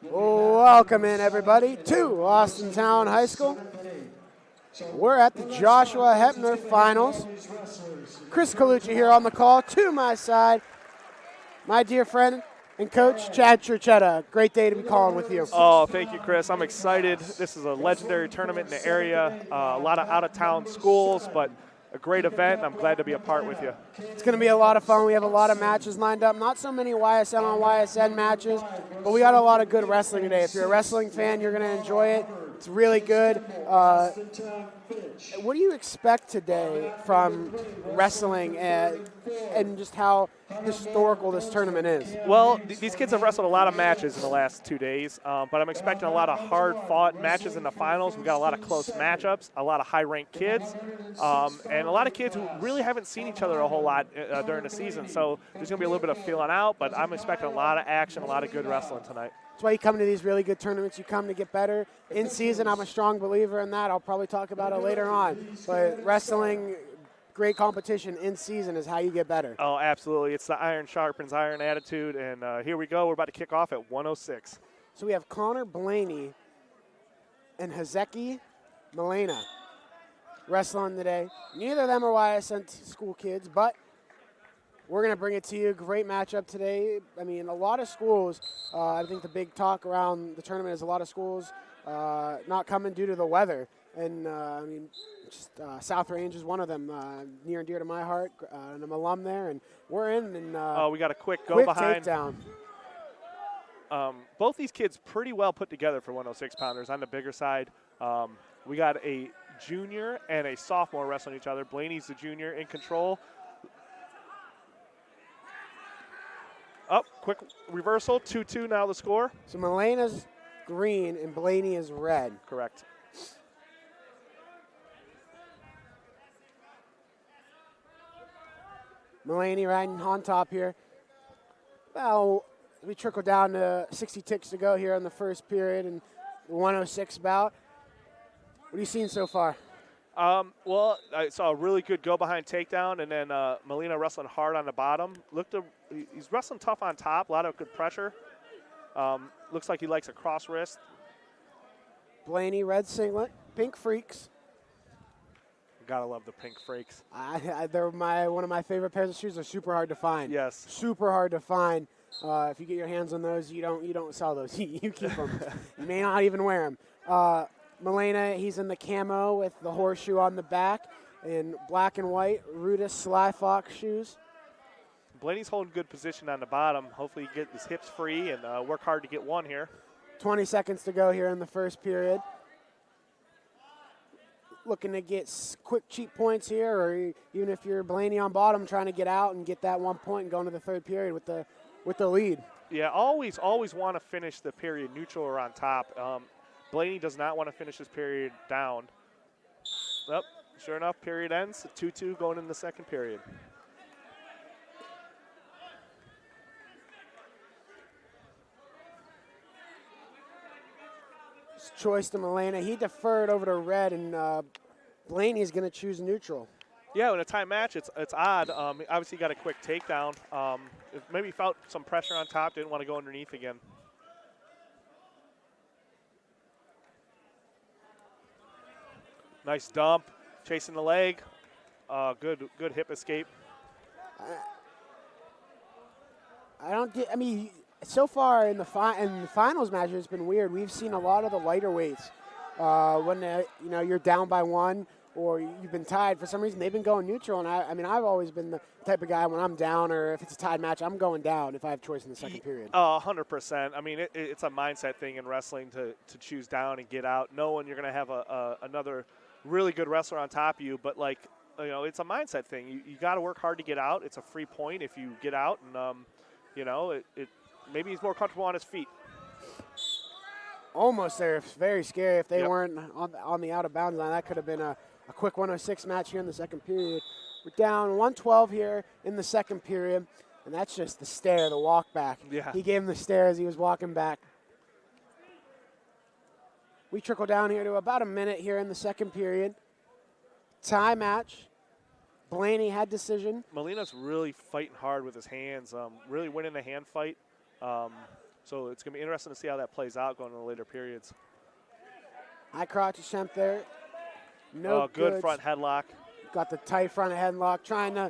Welcome in, everybody, to Austintown High School. We're at the Joshua Hephner Finals. Chris Colucci here on the call. To my side, my dear friend and coach, Chad Churchetta. Great day to be calling with you. Oh, thank you, Chris. I'm excited. This is a legendary tournament in the area. A lot of out-of-town schools, but a great event, and I'm glad to be a part with you. It's going to be a lot of fun. We have a lot of matches lined up. Not so many YSL on YSN matches, but we got a lot of good wrestling today. If you're a wrestling fan, you're going to enjoy it. It's really good. What do you expect today from wrestling and just how historical this tournament is? Well, these kids have wrestled a lot of matches in the last 2 days, but I'm expecting a lot of hard-fought matches in the finals. We've got a lot of close matchups, a lot of high-ranked kids, and a lot of kids who really haven't seen each other a whole lot during the season. So there's going to be a little bit of feeling out, but I'm expecting a lot of action, a lot of good wrestling tonight. That's why you come to these really good tournaments. You come to get better. In season, I'm a strong believer in that. I'll probably talk about it later on. But wrestling, great competition in season is how you get better. Oh, absolutely. It's the iron sharpens iron attitude. And here we go. We're about to kick off at 106. So we have Connor Blaney and Hezeki Milena wrestling today. Neither of them are YSN school kids, but we're going to bring it to you. Great matchup today. I mean, a lot of schools, I think the big talk around the tournament is a lot of schools not coming due to the weather. And, I mean, South Range is one of them, near and dear to my heart. And I'm an alum there, and we're in. And, we got a quick go-behind. Takedown. Both these kids pretty well put together for 106-pounders. On the bigger side, we got a junior and a sophomore wrestling each other. Blaney's the junior in control. Up, quick reversal, 2-2 now the score. So Milena's green and Blaney is red. Correct. Milena riding on top here. Well, we trickle down to 60 ticks to go here in the first period and 106 bout. What are you seeing so far? Well, I saw a really good go-behind takedown, and then Milena wrestling hard on the bottom. He's wrestling tough on top, a lot of good pressure. Looks like he likes a cross wrist. Blaney, red singlet, pink freaks. Gotta love the pink freaks. They're one of my favorite pairs of shoes. They're super hard to find. Yes. Super hard to find. If you get your hands on those, you don't sell those. You keep them. You may not even wear them. Milena, he's in the camo with the horseshoe on the back in black and white Rudis Sly Fox shoes. Blaney's holding good position on the bottom. Hopefully he get his hips free and work hard to get one here. 20 seconds to go here in the first period. Looking to get quick, cheap points here, or even if you're Blaney on bottom, trying to get out and get that 1 point and go into the third period with the lead. Yeah, always want to finish the period neutral or on top. Blaney does not want to finish his period down. Yep, sure enough, period ends. 2-2 going into the second period. Choice to Milena. He deferred over to red, and Blaney is going to choose neutral. Yeah, in a time match, it's odd. Obviously, got a quick takedown. Maybe felt some pressure on top, didn't want to go underneath again. Nice dump, chasing the leg. Good hip escape. I mean, so far in the finals matches, it's been weird. We've seen a lot of the lighter weights when you're down by one or you've been tied. For some reason, they've been going neutral. And I've always been the type of guy when I'm down or if it's a tied match, I'm going down if I have choice in the second period. 100%. I mean, it's a mindset thing in wrestling to choose down and get out, knowing you're going to have another really good wrestler on top of you. But it's a mindset thing. You got to work hard to get out. It's a free point if you get out, and maybe he's more comfortable on his feet. Almost there. It's very scary. If they weren't on the out-of-bounds line, that could have been a quick 106 match here in the second period. We're down 112 here in the second period, and that's just the stare, the walk back. Yeah. He gave him the stare as he was walking back. We trickle down here to about a minute here in the second period. Tie match. Blaney had decision. Molina's really fighting hard with his hands, really winning the hand fight. So it's going to be interesting to see how that plays out going into the later periods. High crotch attempt there. No good front headlock. Got the tight front headlock, trying to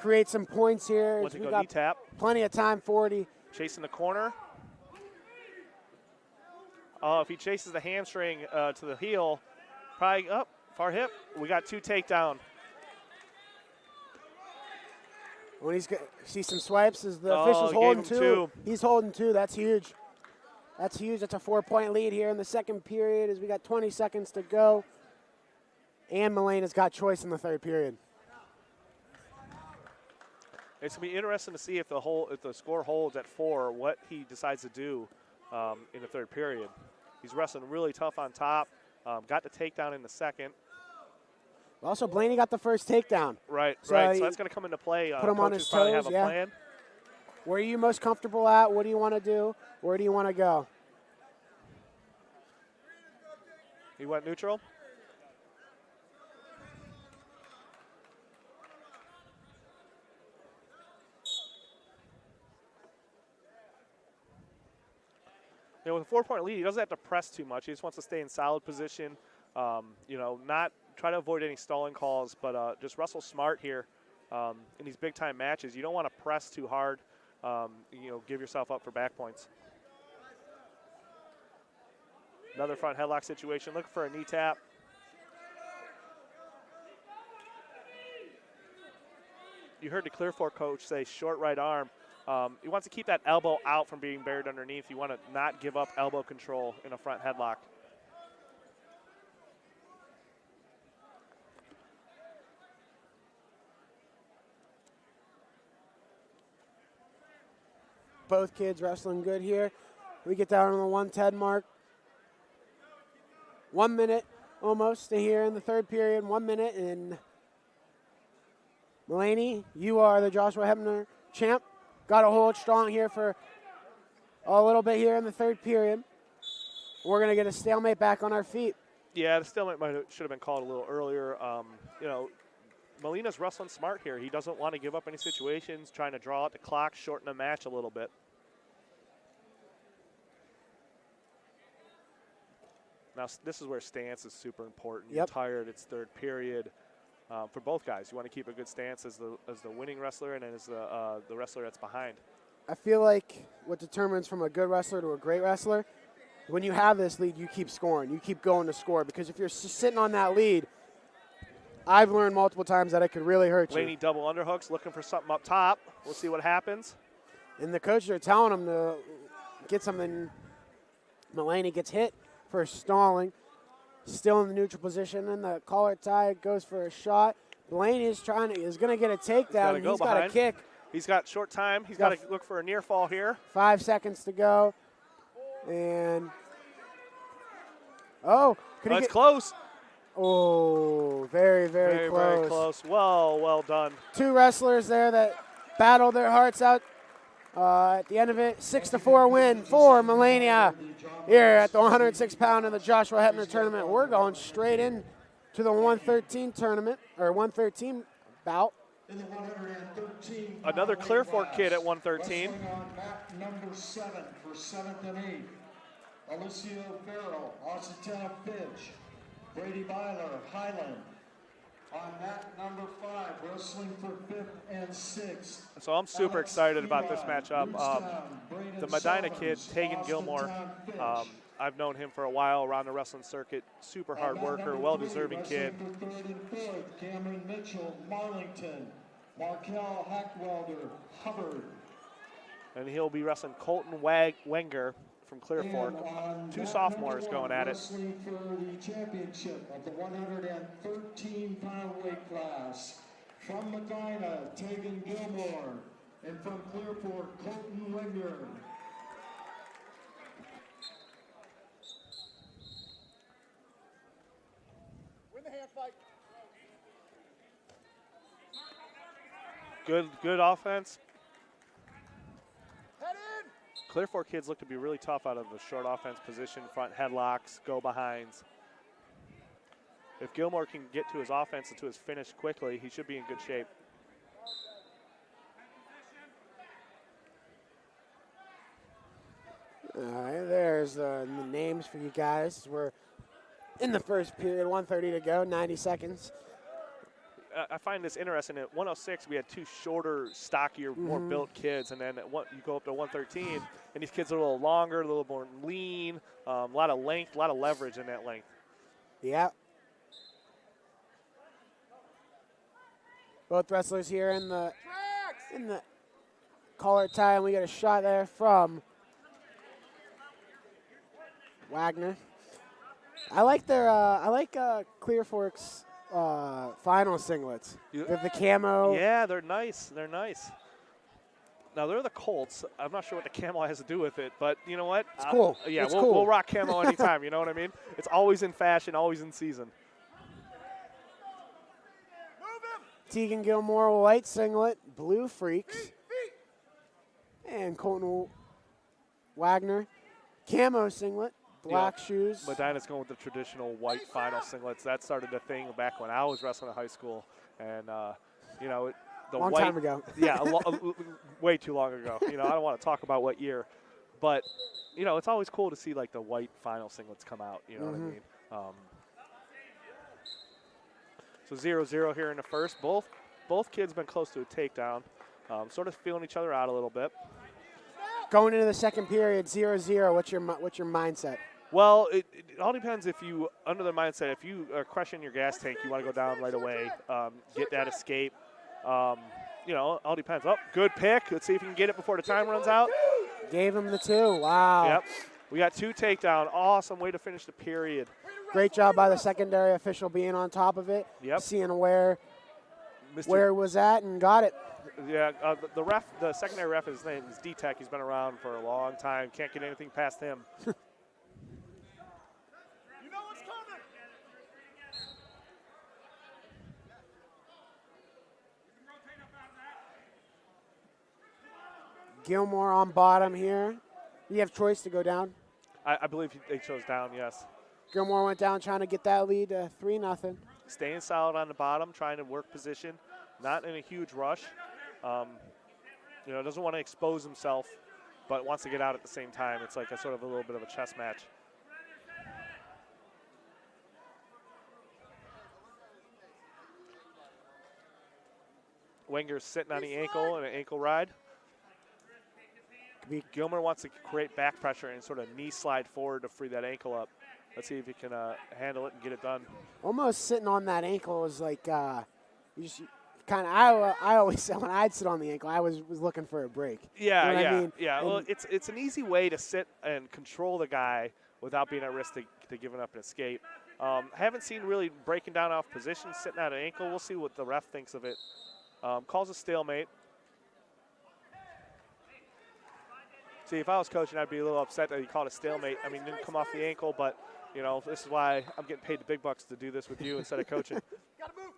create some points here. Wants to We go got knee tap. plenty of time, 40. Chasing the corner. Oh, if he chases the hamstring to the heel, probably up, far hip. We got 2 takedown. When he's see some swipes, as the official's holding two. He's holding 2. That's huge. That's huge. That's a 4-point lead here in the second period as we got 20 seconds to go. And Malena's got choice in the third period. It's going to be interesting to see if the score holds at 4, what he decides to do in the third period. He's wrestling really tough on top. Got the takedown in the second. Also, Blaney got the first takedown. Right. So that's going to come into play. Put him on his toes. Have a plan. Where are you most comfortable at? What do you want to do? Where do you want to go? He went neutral. With a 4-point lead, he doesn't have to press too much. He just wants to stay in solid position. Not try to avoid any stalling calls, but just wrestle smart here in these big-time matches. You don't want to press too hard. Give yourself up for back points. Another front headlock situation. Looking for a knee tap. You heard the Clear Fork coach say short right arm. He wants to keep that elbow out from being buried underneath. You want to not give up elbow control in a front headlock. Both kids wrestling good here. We get down on the 110 mark. 1 minute almost to here in the third period. 1 minute. And Mulaney, you are the Joshua Hephner champ. Got to hold strong here for a little bit here in the third period. We're going to get a stalemate back on our feet. Yeah, the stalemate should have been called a little earlier. Molina's wrestling smart here. He doesn't want to give up any situations, trying to draw out the clock, shorten the match a little bit. Now, this is where stance is super important. Yep. You're tired. It's third period. For both guys, you want to keep a good stance as the winning wrestler and as the wrestler that's behind. I feel like what determines from a good wrestler to a great wrestler, when you have this lead, you keep scoring. You keep going to score, because if you're sitting on that lead, I've learned multiple times that it could really hurt you. Blaney double underhooks, looking for something up top. We'll see what happens. And the coaches are telling him to get something. Mulaney gets hit for stalling. Still in the neutral position, and the collar tie goes for a shot. Blaney is going to get a takedown. He's got a kick. He's got short time. He's got to look for a near fall here. 5 seconds to go. And, it's close. Oh, very, very close. Very close. Well done. 2 wrestlers there that battled their hearts out. At the end of it, 6-4 win for Mulaney here at the 106-pound in the Joshua Hephner tournament. We're going straight in to the 113 tournament, or 113 bout. Another Clear Fork kid at 113. On map number 7 for 7th and 8th. Alicia Farrell, Austintown Fitch. Brady Byler, Highland. On mat number 5, wrestling for 5th and 6th. So I'm super excited about this matchup. The Medina kid, Tegan Gilmore, I've known him for a while around the wrestling circuit. Super hard worker, well-deserving kid. For 3rd and 4th, Cameron Mitchell, Marlington. Markel Hackwelder, Hubbard. And he'll be wrestling Colton Wenger from Clear Fork. 2 sophomores going at it. Wrestling for the championship of the 113-pound weight class. From Medina, Tegan Gilmore. And from Clear Fork, Colton Wenger. Win the hand fight. Good offense. Head in. Clear Fork kids look to be really tough out of the short offense position, front headlocks, go-behinds. If Gilmore can get to his offense and to his finish quickly, he should be in good shape. All right, there's the names for you guys. We're in the first period, 1:30 to go, 90 seconds. I find this interesting. At 106, we had two shorter, stockier, more built kids, and then you go up to 113, and these kids are a little longer, a little more lean, a lot of length, a lot of leverage in that length. Yeah. Both wrestlers here in the collar tie, and we get a shot there from Wagner. I like their Clear Fork's final singlets. The camo. Yeah, they're nice. They're nice. Now, they're the Colts. I'm not sure what the camo has to do with it, but you know what? It's cool. Yeah, it's we'll, cool. we'll rock camo anytime, you know what I mean? It's always in fashion, always in season. Tegan Gilmore, white singlet, blue freaks. And Colton Wagner, camo singlet, black shoes. Medina's going with the traditional white final singlets. That started the thing back when I was wrestling in high school. And, the long white, time ago. Yeah, way too long ago. I don't want to talk about what year. But, it's always cool to see, like, the white final singlets come out. You know what I mean? So 0-0 here in the first. Both kids been close to a takedown. Sort of feeling each other out a little bit. Going into the second period, 0-0. What's your mindset? Well, it all depends if you, under the mindset, if you are crushing your gas tank, you want to go down right away, get that escape. All depends. Oh, good pick. Let's see if you can get it before the time runs out. Gave him the 2. Wow. Yep. We got 2 takedown. Awesome way to finish the period. Great job by the secondary official being on top of it, seeing where it was at and got it. Yeah, the secondary ref, his name is D-Tech. He's been around for a long time. Can't get anything past him. You know what's coming. Gilmore on bottom here. You have choice to go down. I believe they chose down, yes. Gilmore went down trying to get that lead to 3-0. Staying solid on the bottom, trying to work position, not in a huge rush. Doesn't want to expose himself, but wants to get out at the same time. It's like a sort of a little bit of a chess match. Wenger's sitting on the ankle in an ankle ride. Gilmer wants to create back pressure and sort of knee slide forward to free that ankle up. Let's see if he can handle it and get it done. Almost sitting on that ankle is like you just kind of. I always said when I'd sit on the ankle, I was looking for a break. Yeah, you know yeah, I mean? yeah. Well, it's an easy way to sit and control the guy without being at risk to giving up an escape. Haven't seen really breaking down off position, sitting at an ankle. We'll see what the ref thinks of it. Calls a stalemate. See, if I was coaching, I'd be a little upset that he called a stalemate. I mean, didn't come off the ankle, but, this is why I'm getting paid the big bucks to do this with you instead of coaching. Gotta move.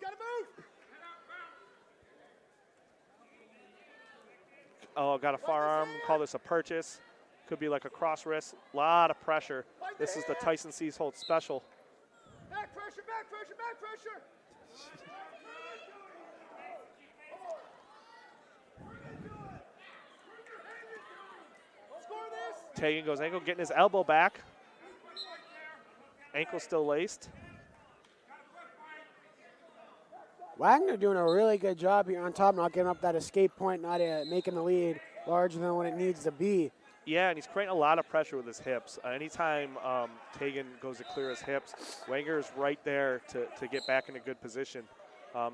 Oh, got a firearm. Call this a purchase. Could be like a cross wrist. Lot of pressure. This is the Tyson Seas Hold special. Back pressure. Tegan goes ankle, getting his elbow back. Ankle still laced. Wagner doing a really good job here on top, not giving up that escape point, not making the lead larger than what it needs to be. Yeah, and he's creating a lot of pressure with his hips. Anytime Tegan goes to clear his hips, Wenger is right there to get back in a good position.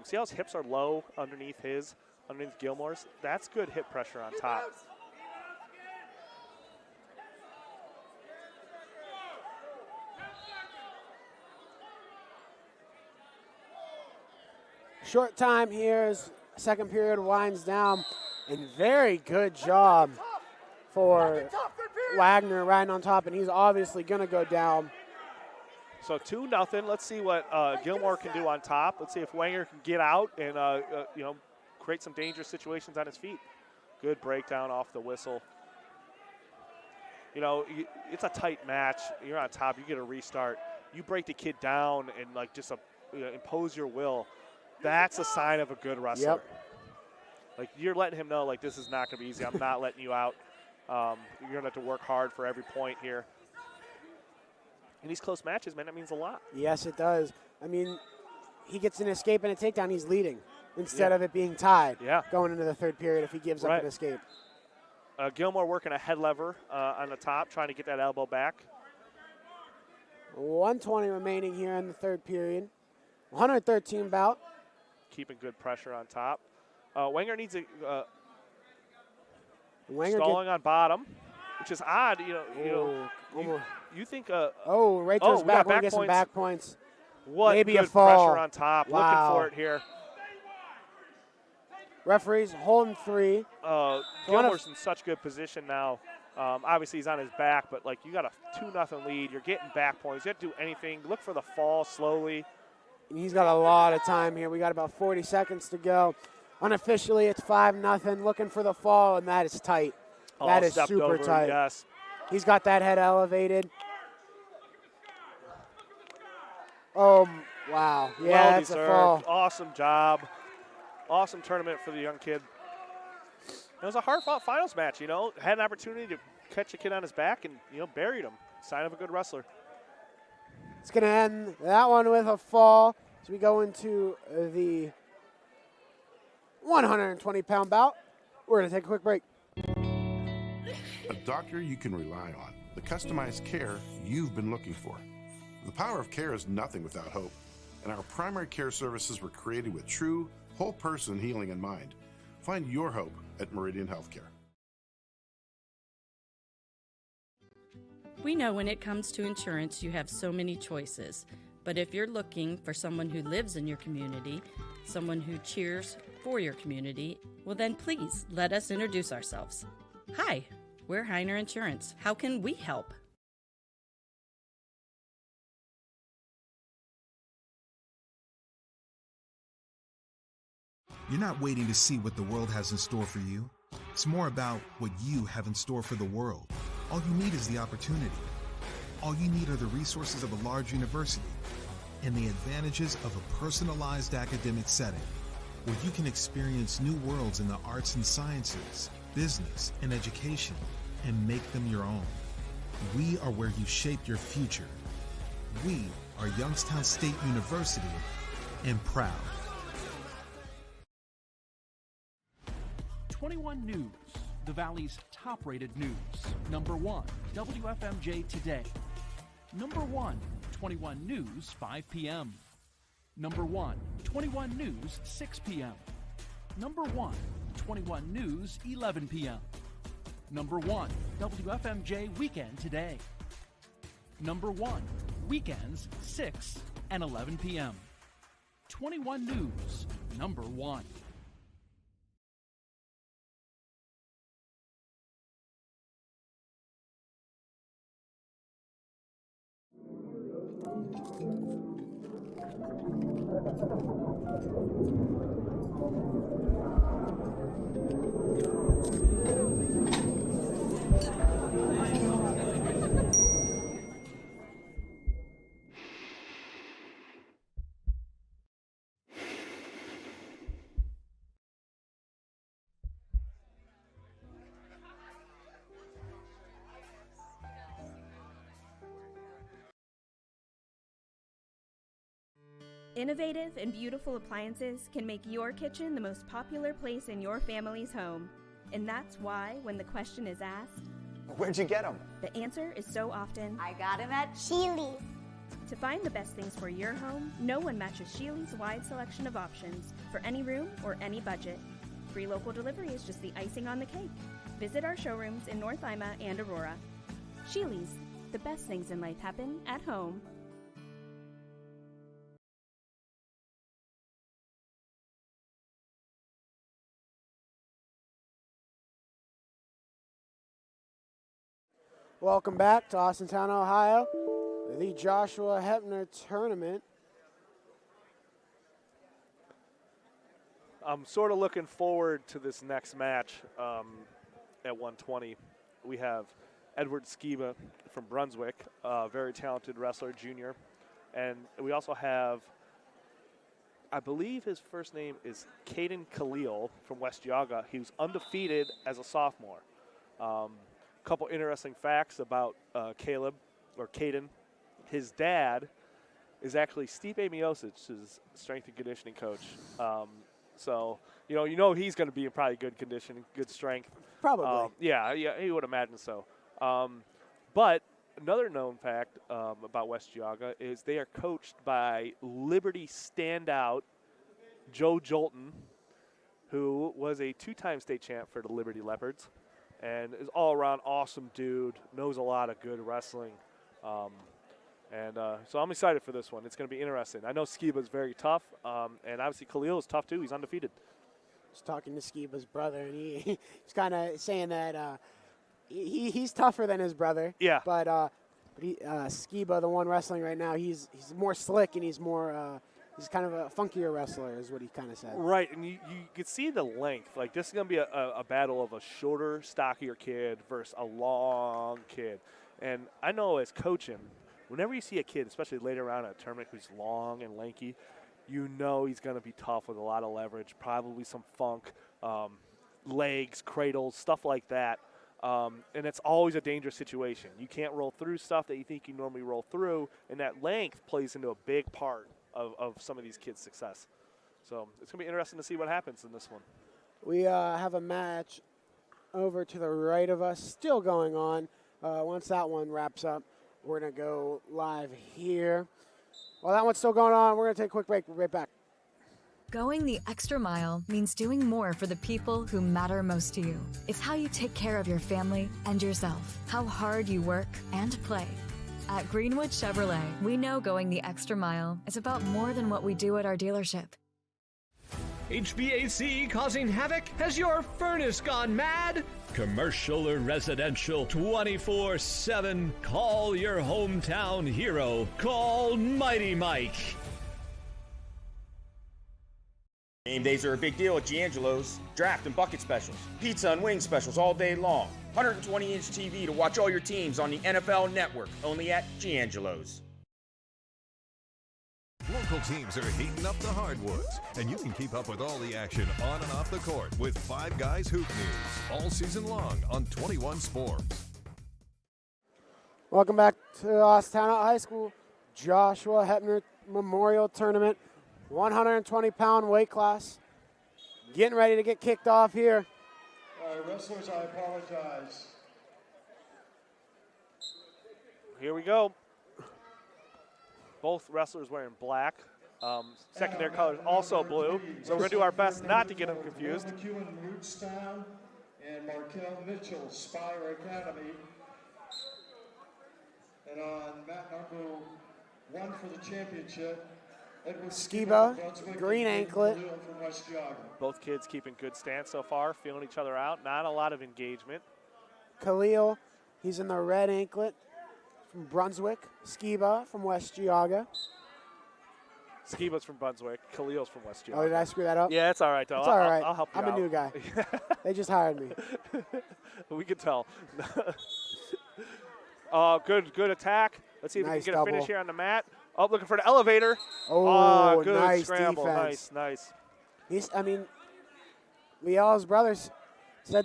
See how his hips are low underneath Gilmore's? That's good hip pressure on top. Short time here as second period winds down, and very good job for Wagner riding on top, and he's obviously going to go down. So 2-0. Let's see what Gilmore can do on top. Let's see if Wenger can get out and create some dangerous situations on his feet. Good breakdown off the whistle. It's a tight match. You're on top. You get a restart. You break the kid down and just impose your will. That's a sign of a good wrestler. Yep. Like, you're letting him know, like, this is not going to be easy. I'm not letting you out. You're going to have to work hard for every point here. In these close matches, man, that means a lot. Yes, it does. I mean, he gets an escape and a takedown, he's leading instead of it being tied going into the third period if he gives up an escape. Gilmore working a head lever on the top, trying to get that elbow back. 1:20 remaining here in the third period. 113 bout. Keeping good pressure on top. Wenger needs a Wenger stalling on bottom, which is odd. You think? Right to his back. We're getting some back points. What maybe good a fall. Pressure on top. Wow. Looking for it here. Referees holding 3. Gilmore's in such good position now. Obviously, he's on his back, but like you got a 2-0 lead. You're getting back points. You have to do anything. Look for the fall slowly. And he's got a lot of time here. We got about 40 seconds to go. Unofficially, it's 5-0. Looking for the fall, and that is tight. That is super tight. Yes. He's got that head elevated. Oh, wow. Yeah, well that's deserved. a fall. Awesome job. Awesome tournament for the young kid. It was a hard-fought finals match, Had an opportunity to catch a kid on his back and, buried him. Sign of a good wrestler. It's going to end that one with a fall as we go into the 120-pound bout. We're going to take a quick break. A doctor you can rely on. The customized care you've been looking for. The power of care is nothing without hope. And our primary care services were created with true, whole-person healing in mind. Find your hope at Meridian Healthcare. We know when it comes to insurance, you have so many choices. But if you're looking for someone who lives in your community, someone who cheers for your community, well then please let us introduce ourselves. Hi, we're Hephner Insurance. How can we help? You're not waiting to see what the world has in store for you. It's more about what you have in store for the world. All you need is the opportunity. All you need are the resources of a large university and the advantages of a personalized academic setting where you can experience new worlds in the arts and sciences, business, and education and make them your own. We are where you shape your future. We are Youngstown State University and proud. 21 News, the Valley's top-rated news. Number 1, WFMJ Today. Number 1, 21 News, 5 p.m. Number 1, 21 News, 6 p.m. Number 1, 21 News, 11 p.m. Number 1, WFMJ Weekend Today. Number 1, weekends, 6 and 11 p.m. 21 News, number 1. Innovative and beautiful appliances can make your kitchen the most popular place in your family's home. And that's why, when the question is asked, where'd you get them? The answer is so often, I got them at Sheely's. To find the best things for your home, no one matches Sheely's wide selection of options for any room or any budget. Free local delivery is just the icing on the cake. Visit our showrooms in North Ima and Aurora. Sheely's, the best things in life happen at home. Welcome back to Austintown, Ohio, the Joshua Hephner tournament. I'm sort of looking forward to this next match at 120. We have Edward Skiba from Brunswick, a very talented wrestler, junior. And we also have, I believe his first name is Caden Khalil from West Yaga. He was undefeated as a sophomore. couple interesting facts about Caleb, or Caden. His dad is actually Stipe Miosic's strength and conditioning coach. So, you know he's going to be in probably good condition, good strength. Probably. Yeah, he would imagine so. But another known fact about West Geauga is they are coached by Liberty standout Joe Jolton, who was a 2-time state champ for the Liberty Leopards and is all-around awesome dude, knows a lot of good wrestling. So I'm excited for this one. It's going to be interesting. I know Skiba's very tough, and obviously Khalil is tough too. He's undefeated. I was talking to Skiba's brother, and he's kind of saying that he's tougher than his brother. Yeah. But Skiba, the one wrestling right now, he's more slick and he's more he's kind of a funkier wrestler, is what he kind of said. Right, and you can see the length. Like, this is going to be a battle of a shorter, stockier kid versus a long kid. And I know as coaching, whenever you see a kid, especially later on in a tournament, who's long and lanky, you know he's going to be tough with a lot of leverage, probably some funk, legs, cradles, stuff like that. And it's always a dangerous situation. You can't roll through stuff that you think you normally roll through, and that length plays into a big part of some of these kids' success. So it's going to be interesting to see what happens in this one. We have a match over to the right of us still going on. Once that one wraps up, we're going to go live here. While that one's still going on, we're going to take a quick break. We'll be right back. Going the extra mile means doing more for the people who matter most to you. It's how you take care of your family and yourself, how hard you work and play. At Greenwood Chevrolet, we know going the extra mile is about more than what we do at our dealership. HVAC causing havoc? Has your furnace gone mad? Commercial or residential, 24/7. Call your hometown hero. Call Mighty Mike. Game days are a big deal at Giangelo's. Draft and bucket specials, pizza and wing specials all day long. 120-inch TV to watch all your teams on the NFL Network, only at Giangelo's. Local teams are heating up the hardwoods, and you can keep up with all the action on and off the court with Five Guys Hoop News all season long on 21 Sports. Welcome back to Austintown High School Joshua Hephner Memorial Tournament. 120-pound weight class. Getting ready to get kicked off here. All right, wrestlers, I apologize. Here we go. Both wrestlers wearing black. Secondary colors also blue. So we're going to do our best not to get them confused. McEwen Rootstown and Markel Mitchell, Spire Academy. And on mat number 1 for the championship, Skiba, green anklet. Both kids keeping good stance so far, feeling each other out. Not a lot of engagement. Khalil, he's in the red anklet from Brunswick. Skiba from West Geauga. Skiba's from Brunswick. Khalil's from West Geauga. Oh, did I screw that up? Yeah, it's all right, though. It's all right. I'll help you I'm out. a new guy. They just hired me. We can tell. Good attack. Let's see if we can get a finish here on the mat. Oh, looking for the elevator. Oh, good nice scramble. defense. Nice. Liel's brothers said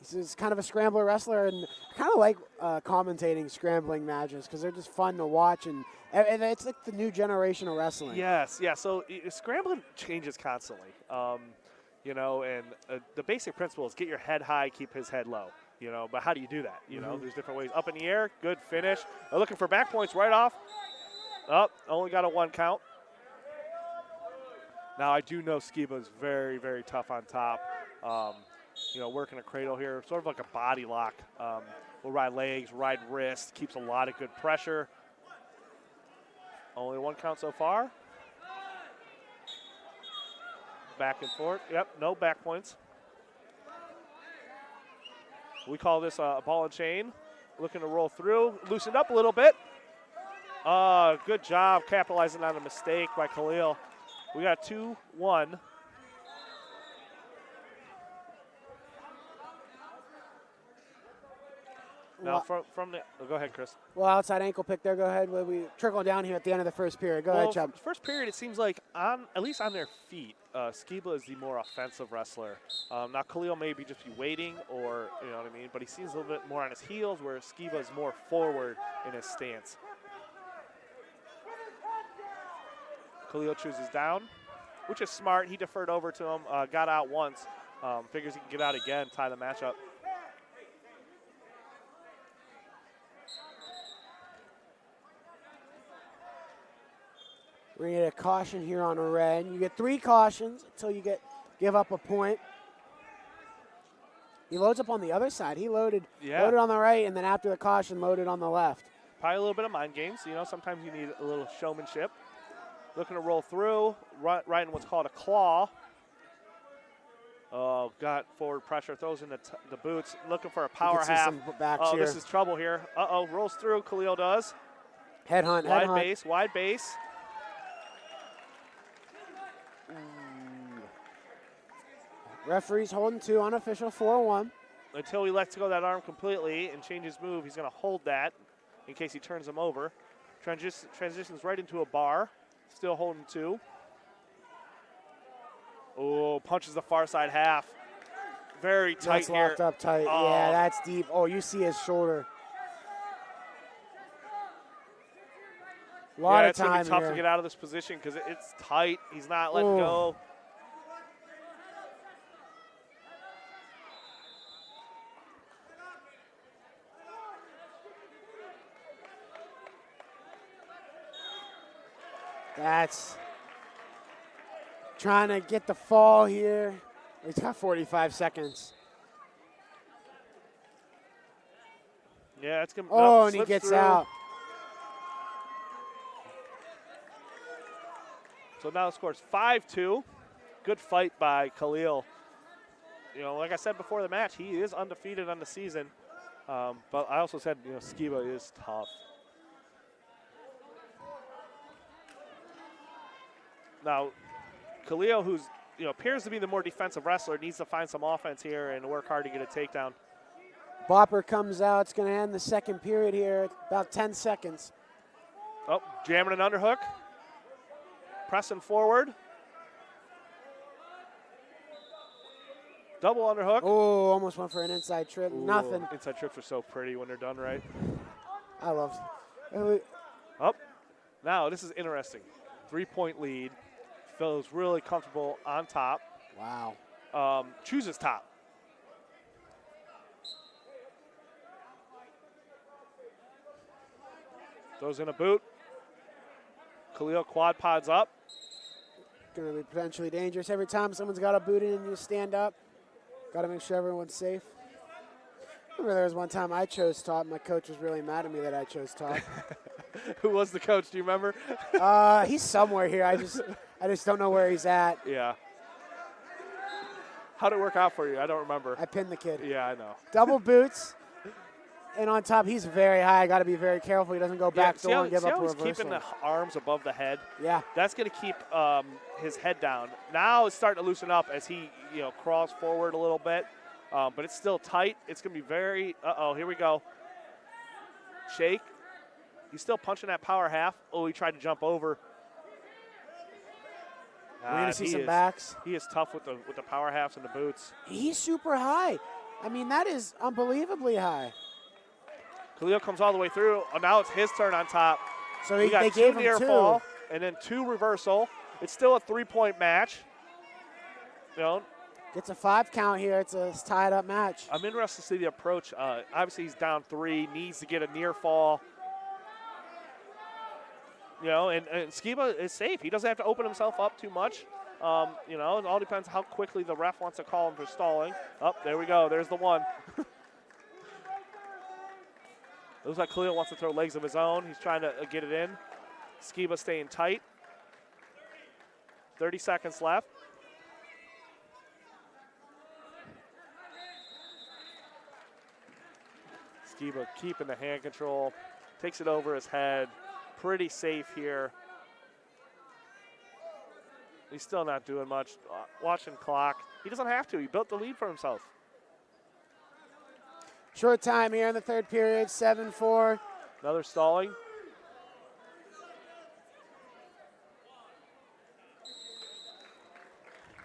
he's kind of a scrambler wrestler, and I kind of like commentating scrambling matches because they're just fun to watch, and it's like the new generation of wrestling. Yes, yeah. So scrambling changes constantly, and the basic principle is get your head high, keep his head low. But how do you do that? There's different ways. Up in the air, good finish. They're looking for back points right off. Only got a 1 count. Now, I do know Skiba's very, very tough on top. Working a cradle here, sort of like a body lock. Will ride legs, ride wrist, keeps a lot of good pressure. Only 1 count so far. Back and forth. Yep, no back points. We call this a ball and chain. Looking to roll through. Loosened up a little bit. Good job capitalizing on a mistake by Khalil. We got 2-1. Now from the go ahead, Chris. Well, outside ankle pick there. Go ahead. We trickle down here at the end of the first period. Go ahead, Chubb. First period, it seems like at least on their feet, Skiba is the more offensive wrestler. Now Khalil may just be waiting, or you know what I mean, but he seems a little bit more on his heels, where Skiba is more forward in his stance. Khalil chooses down, which is smart. He deferred over to him, got out once, figures he can get out again, tie the matchup. We're going to get a caution here on a red. You get 3 cautions until you give up a point. He loads up on the other side. He loaded on the right, and then after the caution, loaded on the left. Probably a little bit of mind games. You know, sometimes you need a little showmanship. Looking to roll through, right in what's called a claw. Oh, got forward pressure, throws in the boots, looking for a power half. Oh, this is trouble here. Uh-oh, rolls through, Khalil does. Headhunt, wide base. Referee's holding 2, unofficial 4-1. Until he lets go of that arm completely and changes move, he's going to hold that in case he turns him over. Transitions right into a bar, still holding 2. Oh, punches the far side half. Very tight That's locked up tight. Oh. Yeah, that's deep. Oh, you see his shoulder. A lot of it's going time to be tough here. to get out of this position because it's tight. He's not letting go. That's trying to get the fall here. He's got 45 seconds. Yeah, it's going to and he gets out. So now the score's 5-2. Good fight by Khalil. You know, like I said before the match, he is undefeated on the season. But I also said, you know, Skiba is tough. Now, Khalil, who's appears to be the more defensive wrestler, needs to find some offense here and work hard to get a takedown. Bopper comes out. It's going to end the second period here. About 10 seconds. Oh, jamming an underhook. Pressing forward. Double underhook. Oh, almost went for an inside trip. Ooh, Nothing. Inside trips are so pretty when they're done right. I love it. Now this is interesting. 3-point lead. Feels really comfortable on top. Wow. Chooses top. Throws in a boot. Khalil quad pods up. Going to be potentially dangerous. Every time someone's got a boot in and you stand up, got to make sure everyone's safe. Remember there was one time I chose top. My coach was really mad at me that I chose top. Who was the coach? Do you remember? He's somewhere here. I just don't know where he's at. Yeah. How'd it work out for you? I don't remember. I pinned the kid. Yeah, I know. Double boots. And on top, he's very high. I got to be very careful he doesn't go back door and give up a reversal. He's keeping the arms above the head. Yeah. That's going to keep his head down. Now it's starting to loosen up as he crawls forward a little bit. But it's still tight. It's going to be very, here we go. Shake. He's still punching that power half. Oh, he tried to jump over. We're going to see some backs. He is tough with the power halves and the boots. He's super high. I mean, that is unbelievably high. Khalil comes all the way through. Oh, now it's his turn on top. So we got they 2 gave near him 2. fall and then 2 reversal. It's still a 3-point match. Gets a 5 count here. It's a tied up match. I'm interested to see the approach. Obviously, he's down 3, needs to get a near fall. And Skiba is safe. He doesn't have to open himself up too much. It all depends how quickly the ref wants to call him for stalling. Oh, there we go. There's the one. Looks like Khalil wants to throw legs of his own. He's trying to get it in. Skiba staying tight. 30 seconds left. Skiba keeping the hand control. Takes it over his head. Pretty safe here. He's still not doing much. Watching clock. He doesn't have to. He built the lead for himself. Short time here in the third period, 7-4. Another stalling.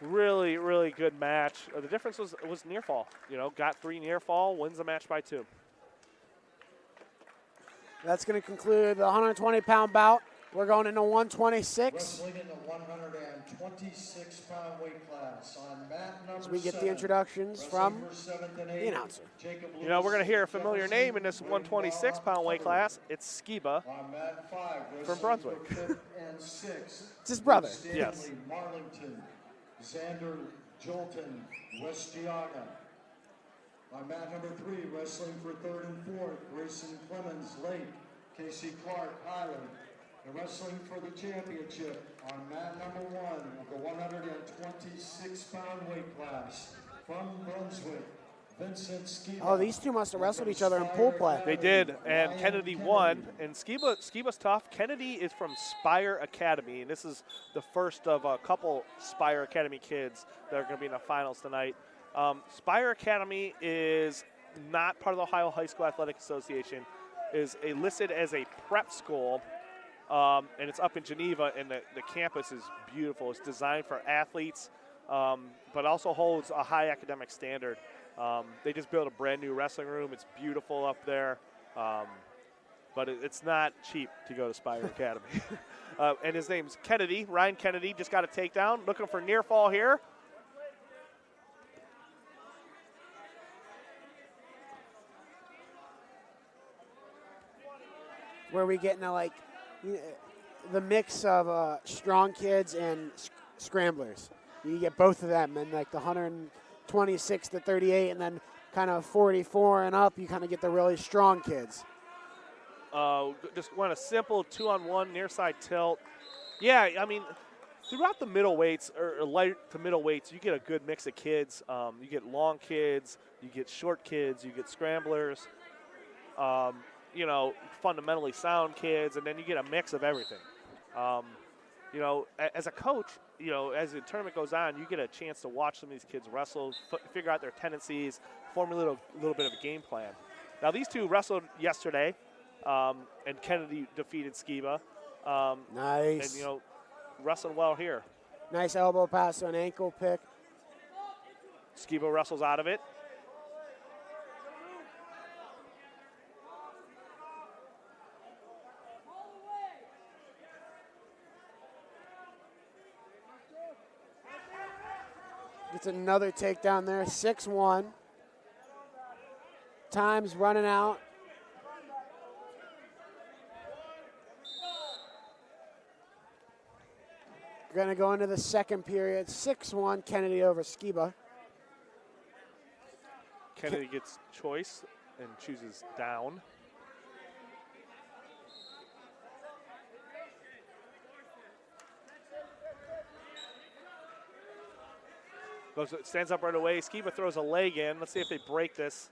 Really, really good match. The difference was near fall. Got 3 near fall, wins the match by 2. That's going to conclude the 120-pound bout. We're going into 126. Wrestling in the 126-pound weight class on mat number As we get the 7, introductions from wrestling for 7th and the 8th, announcer. Jacob We're going to hear a Lewis, familiar name in this 126-pound weight class. It's Skiba on mat 5, from wrestling Brunswick. for 5th and 6th. It's his brother. Stanley Yes. Marlington, Xander Jolton, West Giaga. On mat number 3, wrestling for 3rd and 4th, Grayson Clemens, Lake, Casey Clark, Highland. And wrestling for the championship on mat number 1 of the 126-pound weight class from Brunswick, Vincent Skiba. Oh, these two must have wrestled each other in pool play. They did, and Kennedy won. And Skiba's tough. Kennedy is from Spire Academy, and this is the first of a couple Spire Academy kids that are going to be in the finals tonight. Spire Academy is not part of the Ohio High School Athletic Association, is listed as a prep school, and it's up in Geneva, and the campus is beautiful. It's designed for athletes, but also holds a high academic standard. They just built a brand new wrestling room. It's beautiful up there, but it's not cheap to go to Spire Academy. And his name's Kennedy. Ryan Kennedy just got a takedown. Looking for near fall here. Where we get into the mix of strong kids and scramblers. You get both of them, and like the 126 to 38, and then kind of 44 and up, you kind of get the really strong kids. Just want a simple 2-on-1 near side tilt. Yeah, I mean, throughout the middle weights or light to middle weights, you get a good mix of kids. You get long kids, you get short kids, you get scramblers. Fundamentally sound kids, and then you get a mix of everything. As a coach, as the tournament goes on, you get a chance to watch some of these kids wrestle, figure out their tendencies, form a little bit of a game plan. Now, these two wrestled yesterday, and Kennedy defeated Skiba. Nice. And, wrestling well here. Nice elbow pass to an ankle pick. Skiba wrestles out of it. Gets another takedown there, 6-1. Time's running out. We're going to go into the second period, 6-1, Kennedy over Skiba. Kennedy gets choice and chooses down. Stands up right away. Skiba throws a leg in. Let's see if they break this.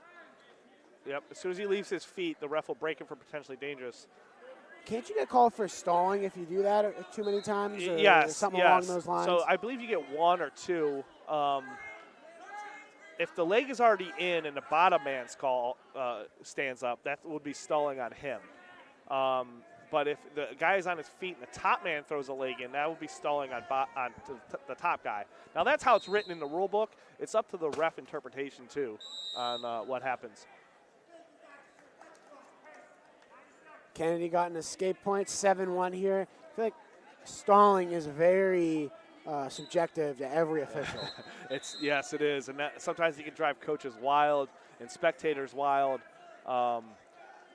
Yep, as soon as he leaves his feet, the ref will break him for potentially dangerous. Can't you get called for stalling if you do that too many times? Or yes, something yes. along those lines? So I believe you get 1 or 2. If the leg is already in and the bottom man's call stands up, that would be stalling on him. But if the guy is on his feet and the top man throws a leg in, that would be stalling on the top guy. Now, that's how it's written in the rule book. It's up to the ref interpretation, too, on what happens. Kennedy got an escape point, 7-1 here. I feel like stalling is very subjective to every official. Yes, it is. And sometimes you can drive coaches wild and spectators wild.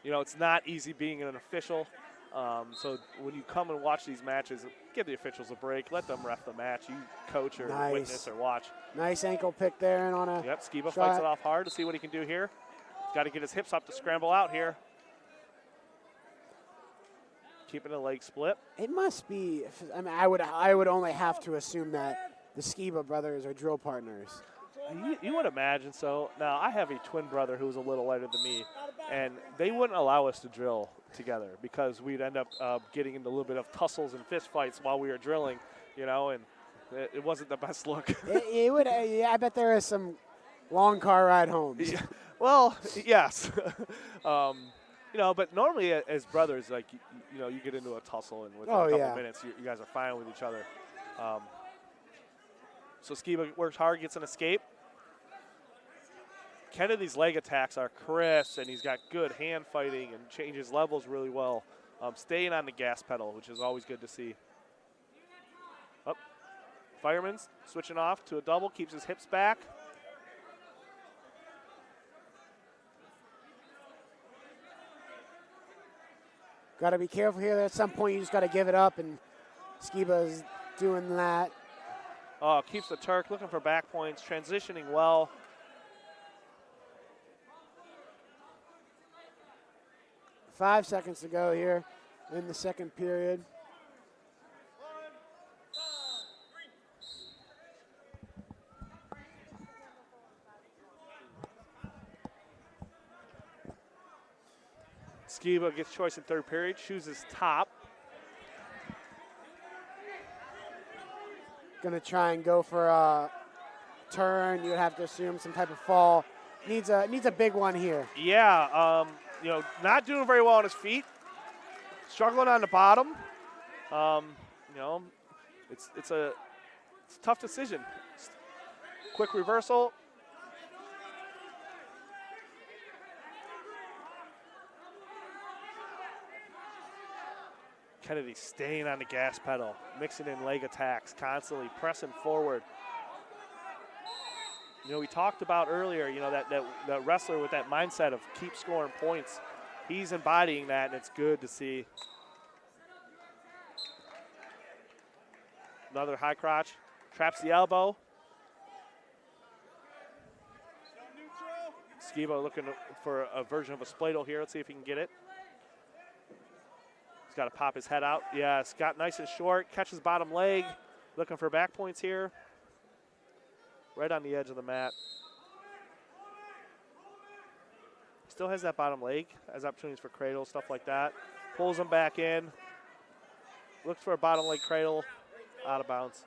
It's not easy being an official. So when you come and watch these matches, give the officials a break. Let them ref the match. You coach or witness or watch. Nice ankle pick there and on a Yep, Skiba shot. fights it off hard to see what he can do here. He's got to get his hips up to scramble out here. Keeping the leg split. It must be. I would only have to assume that the Skiba brothers are drill partners. You would imagine so. Now, I have a twin brother who's a little lighter than me, and they wouldn't allow us to drill together because we'd end up getting into a little bit of tussles and fist fights while we were drilling, and it wasn't the best look. It would. I bet there is some long car ride homes. Yeah, well, yes. But normally as brothers, like, you get into a tussle, and within a couple minutes, you guys are fine with each other. So Skiba works hard, gets an escape. Kennedy's leg attacks are crisp, and he's got good hand fighting and changes levels really well. Staying on the gas pedal, which is always good to see. Up. Fireman's switching off to a double, keeps his hips back. Got to be careful here. At some point, you just got to give it up, and Skiba's doing that. Oh, keeps the Turk, looking for back points, transitioning well. Five seconds to go here in the second period. Skiba gets choice in third period, chooses top. Gonna try and go for a turn. You would have to assume some type of fall. Needs a big one here. Yeah, you know, not doing very well on his feet. Struggling on the bottom. You know, it's a tough decision. Quick reversal. Kennedy staying on the gas pedal, mixing in leg attacks, constantly pressing forward. You know, we talked about earlier, you know, that wrestler with that mindset of keep scoring points. He's embodying that, and it's good to see. Another high crotch, traps the elbow. Skiba looking for a version of a spladle here. Let's see if he can get it. He's got to pop his head out. Yeah, Scott nice and short, catches bottom leg. Looking for back points here. Right on the edge of the mat. Still has that bottom leg, has opportunities for cradle, stuff like that. Pulls him back in. Looks for a bottom leg cradle, out of bounds.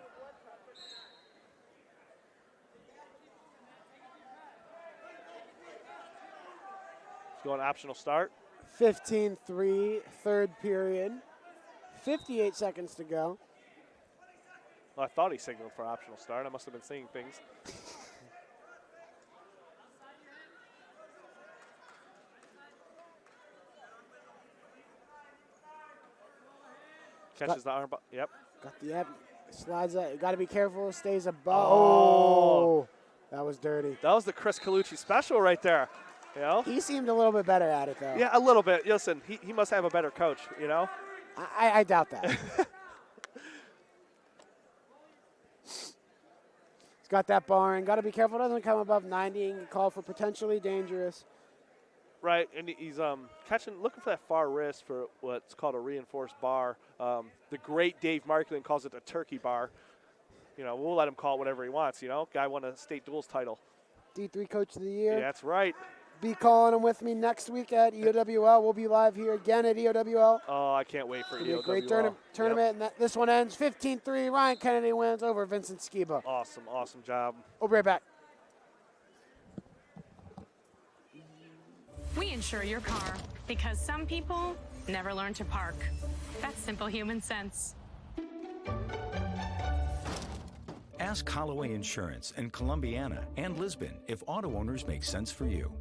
He's going optional start. 15-3, third period. 58 seconds to go. Well, I thought he signaled for optional start. I must have been seeing things. Catches the arm. Yep. Got the ab. Slides that. You got to be careful. Stays above. Oh. That was dirty. That was the Chris Colucci special right there. You know? He seemed a little bit better at it, though. Yeah, a little bit. Listen, he must have a better coach, you know? I doubt that. He's got that bar in. Got to be careful. Doesn't come above 90 and call for potentially dangerous. Right, and he's looking for that far wrist for what's called a reinforced bar. The great Dave Markland calls it a turkey bar. You know, we'll let him call it whatever he wants, you know? Guy won a state duels title. D3 Coach of the Year. Yeah, that's right. Be calling him with me next week at EOWL. We'll be live here again at EOWL. Oh, I can't wait for EOWL. A great tournament, and this one ends 15-3. Ryan Kennedy wins over Vincent Skiba. Awesome job. We'll be right back. We insure your car because some people never learn to park. That's simple human sense. Ask Holloway Insurance in Columbiana and Lisbon if auto owners make sense for you.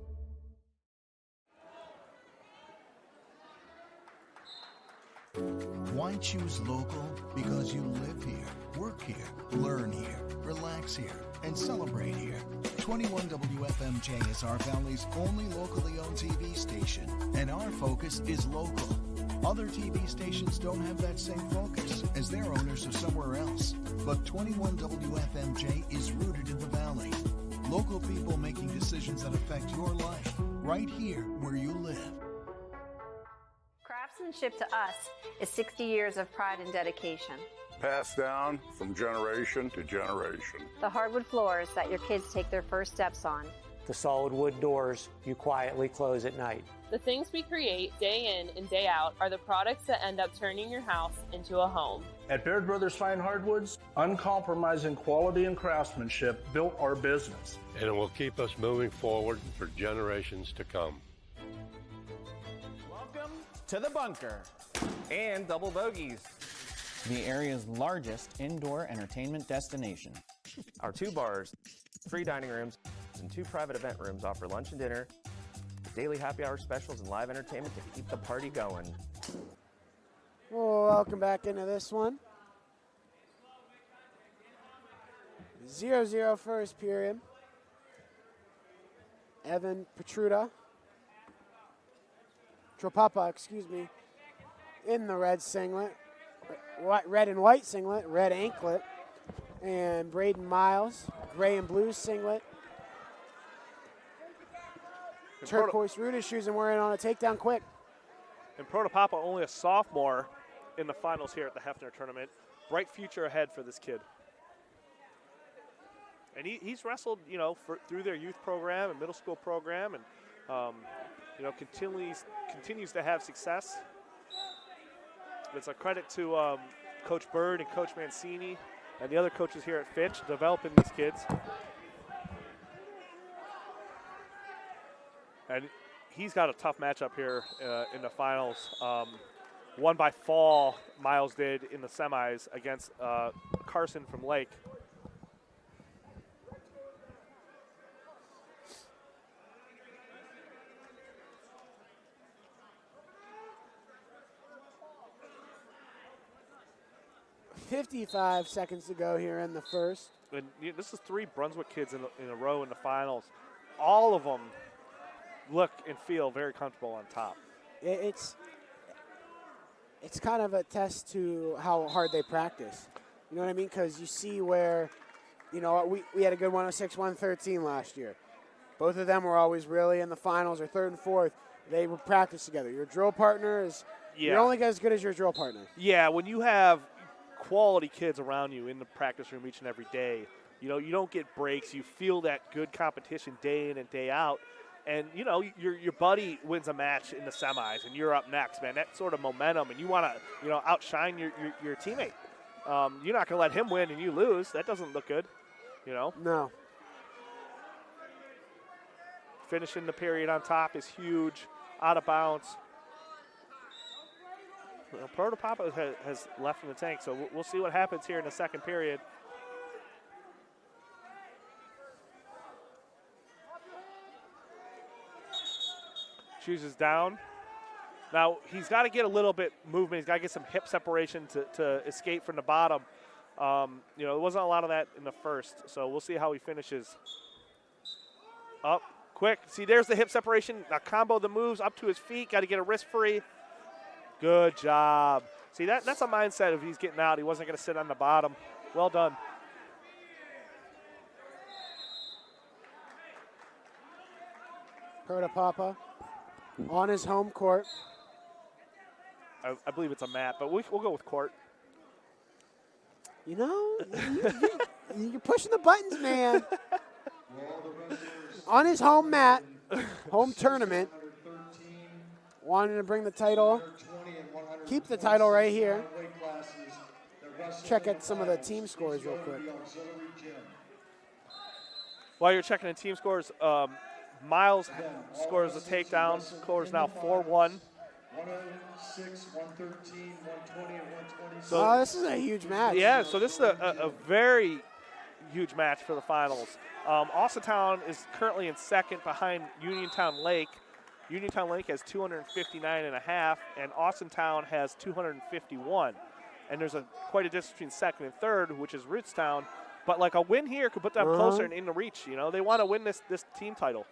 Why choose local? Because you live here, work here, learn here, relax here, and celebrate here. 21 WFMJ is our Valley's only locally owned TV station, and our focus is local. Other TV stations don't have that same focus, as their owners are somewhere else. But 21 WFMJ is rooted in the Valley. Local people making decisions that affect your life, right here where you live. Craftsmanship to us is 60 years of pride and dedication. Passed down from generation to generation. The hardwood floors that your kids take their first steps on. The solid wood doors you quietly close at night. The things we create day in and day out are the products that end up turning your house into a home. At Baird Brothers Fine Hardwoods, uncompromising quality and craftsmanship built our business. And it will keep us moving forward for generations to come. Welcome to the Bunker and Double Bogies, the area's largest indoor entertainment destination. Our 2 bars, 3 dining rooms, and 2 private event rooms offer lunch and dinner, daily happy hour specials, and live entertainment to keep the party going. Well, welcome back into this one. 0-0 first period. Evan Tropapa, in the red singlet, red and white singlet, red anklet, and Braden Miles, gray and blue singlet, turquoise Ruta shoes, and we're in on a takedown quick. And Protopapa only a sophomore in the finals here at the Hephner tournament. Bright future ahead for this kid. And he's wrestled, through their youth program and middle school program, and continues to have success. It's a credit to Coach Bird and Coach Mancini and the other coaches here at Fitch developing these kids. And he's got a tough matchup here in the finals. Won by fall, Miles did in the semis against Carson from Lake. .55 seconds to go here in the first. And this is 3 Brunswick kids in a row in the finals. All of them look and feel very comfortable on top. It's kind of a test to how hard they practice. You know what I mean? Because you see where, we had a good 106-113 last year. Both of them were always really in the finals or third and fourth. They would practice together. Your drill partner is, you're only as good as your drill partner. Yeah, when you have quality kids around you in the practice room each and every day, you don't get breaks. You feel that good competition day in and day out. And, your buddy wins a match in the semis and you're up next, man. That sort of momentum, and you want to, outshine your teammate. You're not going to let him win and you lose. That doesn't look good, No. Finishing the period on top is huge. Out of bounds. Protopapa has left in the tank, so we'll see what happens here in the second period. Chooses down. Now, he's got to get a little bit movement. He's got to get some hip separation to escape from the bottom. There wasn't a lot of that in the first, so we'll see how he finishes. Up, quick. See, there's the hip separation. Now, combo the moves up to his feet. Got to get a wrist free. Good job. See, that's a mindset if he's getting out. He wasn't going to sit on the bottom. Well done. Protopapa on his home court. I believe it's a mat, but we'll go with court. You're pushing the buttons, man. On his home mat, home tournament. Wanting to bring the title, keep the title right here. Check out some of the team scores real quick. While you're checking the team scores, Miles scores a takedown. Scores now 4-1. So this is a huge match. Yeah, so this is a very huge match for the finals. Austintown is currently in second behind Uniontown Lake. Uniontown Lake has 259.5, and Austintown has 251. And there's quite a distance between second and third, which is Rootstown. But like a win here could put them closer and in the reach. They want to win this team title.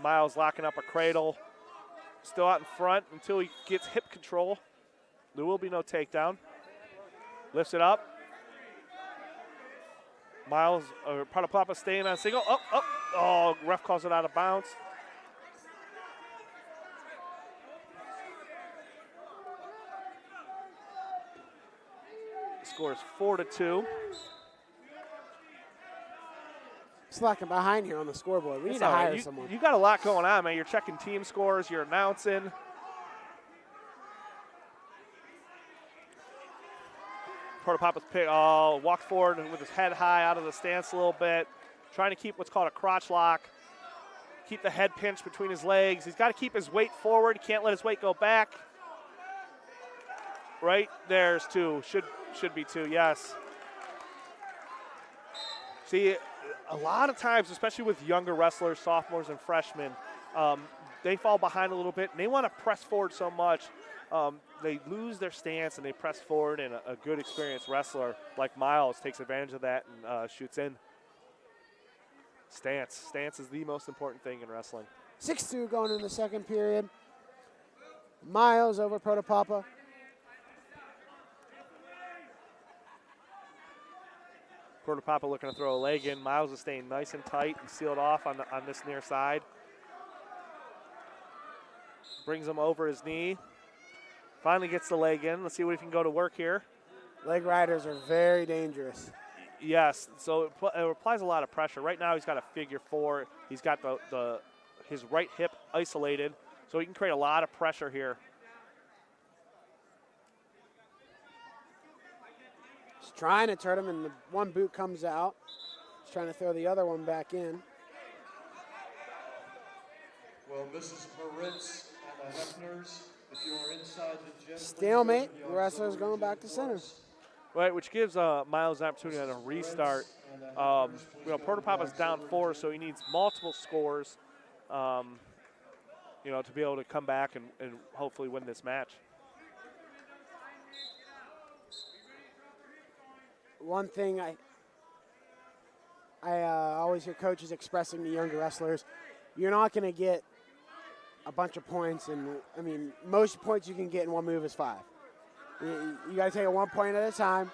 Miles locking up a cradle. Still out in front until he gets hip control. There will be no takedown. Lifts it up. Miles, Protopapa staying on single. Oh, ref calls it out of bounds. Scores 4-2. Slacking behind here on the scoreboard. We need to hire someone. You got a lot going on, man. You're checking team scores. You're announcing. Protopapa's pick. Walks forward and with his head high out of the stance a little bit. Trying to keep what's called a crotch lock. Keep the head pinched between his legs. He's got to keep his weight forward. He can't let his weight go back. Right there's 2. Should be 2, yes. See, a lot of times, especially with younger wrestlers, sophomores and freshmen, they fall behind a little bit, and they want to press forward so much. They lose their stance, and they press forward, and a good, experienced wrestler like Miles takes advantage of that and shoots in. Stance. Stance is the most important thing in wrestling. 6-2 going in the second period. Miles over Protopapa. Protopapa looking to throw a leg in. Miles is staying nice and tight and sealed off on this near side. Brings him over his knee. Finally gets the leg in. Let's see what he can go to work here. Leg riders are very dangerous. Yes, so it applies a lot of pressure. Right now he's got a figure four. He's got his right hip isolated, so he can create a lot of pressure here. He's trying to turn him, and the one boot comes out. He's trying to throw the other one back in. Well, Mrs. Moritz and the Hephners, if you are inside the gym, stalemate. The wrestler's going back to center. Right, which gives Miles an opportunity on a restart. Protopapa's down 4, so he needs multiple scores, to be able to come back and hopefully win this match. One thing I always hear coaches expressing to younger wrestlers, you're not going to get a bunch of points, and I mean, most points you can get in one move is 5. You got to take it 1 point at a time,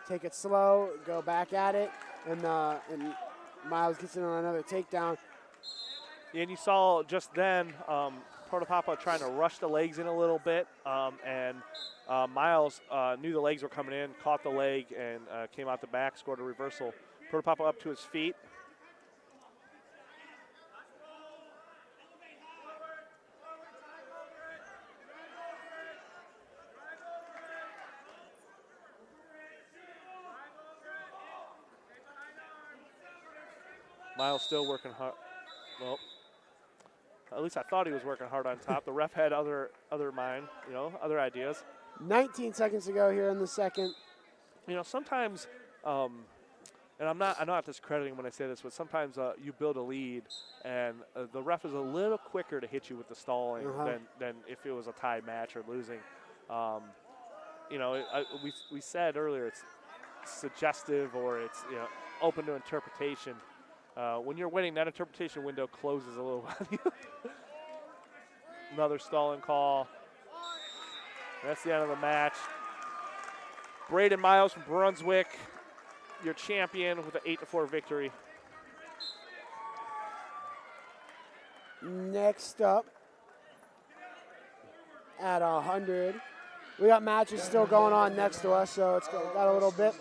take it slow, go back at it, and Miles gets in on another takedown. And you saw just then Protopapa trying to rush the legs in a little bit, and Miles knew the legs were coming in, caught the leg, and came out the back, scored a reversal. Protopapa up to his feet. Miles still working hard. Well, at least I thought he was working hard on top. The ref had other mind, other ideas. 19 seconds to go here in the second. Sometimes, and I'm not discrediting when I say this, but sometimes you build a lead, and the ref is a little quicker to hit you with the stalling than if it was a tied match or losing. We said earlier it's suggestive or it's open to interpretation. When you're winning, that interpretation window closes a little while. Another stalling call. That's the end of the match. Braden Miles from Brunswick, your champion with an 8-4 victory. Next up, at 100, we got matches still going on next to us, so it's got a little bit.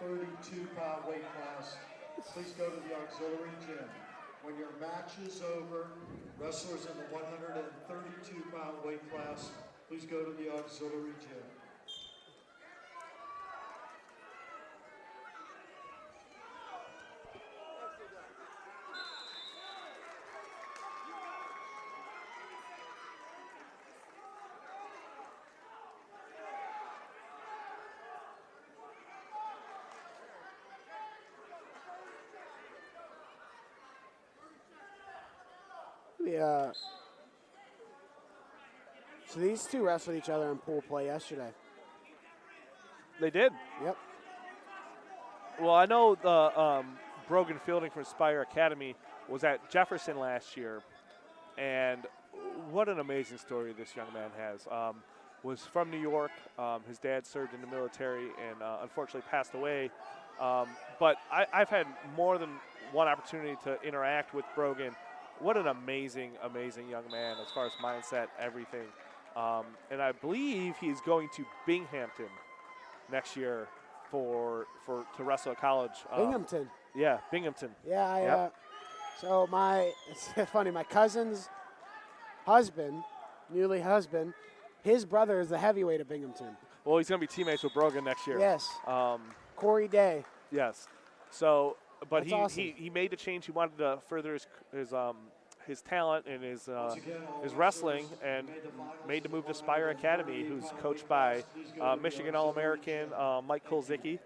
132-pound weight class. Please go to the auxiliary gym. When your match is over, wrestlers in the 132-pound weight class, please go to the auxiliary gym. So these two wrestled each other in pool play yesterday. They did? Yep. Well, I know the Brogan Fielding from Spire Academy was at Jefferson last year, and what an amazing story this young man has. Was from New York. His dad served in the military and unfortunately passed away. But I've had more than one opportunity to interact with Brogan. What an amazing, amazing young man as far as mindset, everything. And I believe he's going to Binghamton next year to wrestle at college. Binghamton. Yeah, Binghamton. Yeah, so it's funny, my cousin's husband, newly husband, his brother is the heavyweight at Binghamton. Well, he's going to be teammates with Brogan next year. Yes. Corey Day. Yes. So, but That's awesome. he made the change. He wanted to further his talent and his wrestling, and made the move to Spire Academy, who's coached by Michigan All-American Mike Kolzicki.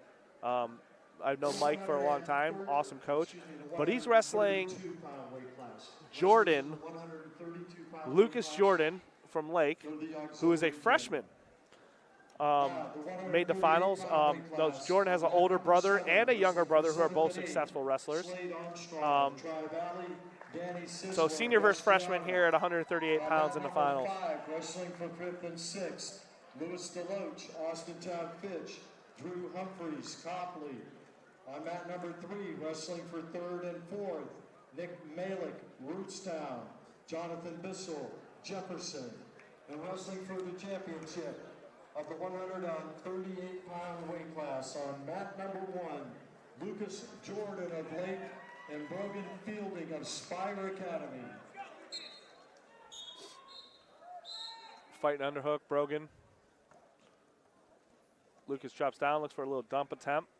I've known Mike for a long time, awesome coach. But he's wrestling Jordan, Lucas Jordan from Lake, who is a freshman. Made the finals. Jordan has an older brother and a younger brother who are both successful wrestlers. So senior versus freshman here at 138 pounds in the finals. Wrestling for 5th and 6th, Lewis DeLoach, Austintown Fitch, Drew Humphreys, Copley. On mat number 3, wrestling for 3rd and 4th, Nick Malick, Rootstown, Jonathan Bissell, Jefferson. And wrestling for the championship of the 138-pound weight class on mat number 1, Lucas Jordan of Lake and Brogan Fielding of Spire Academy. Fighting underhook, Brogan. Lucas drops down, looks for a little dump attempt.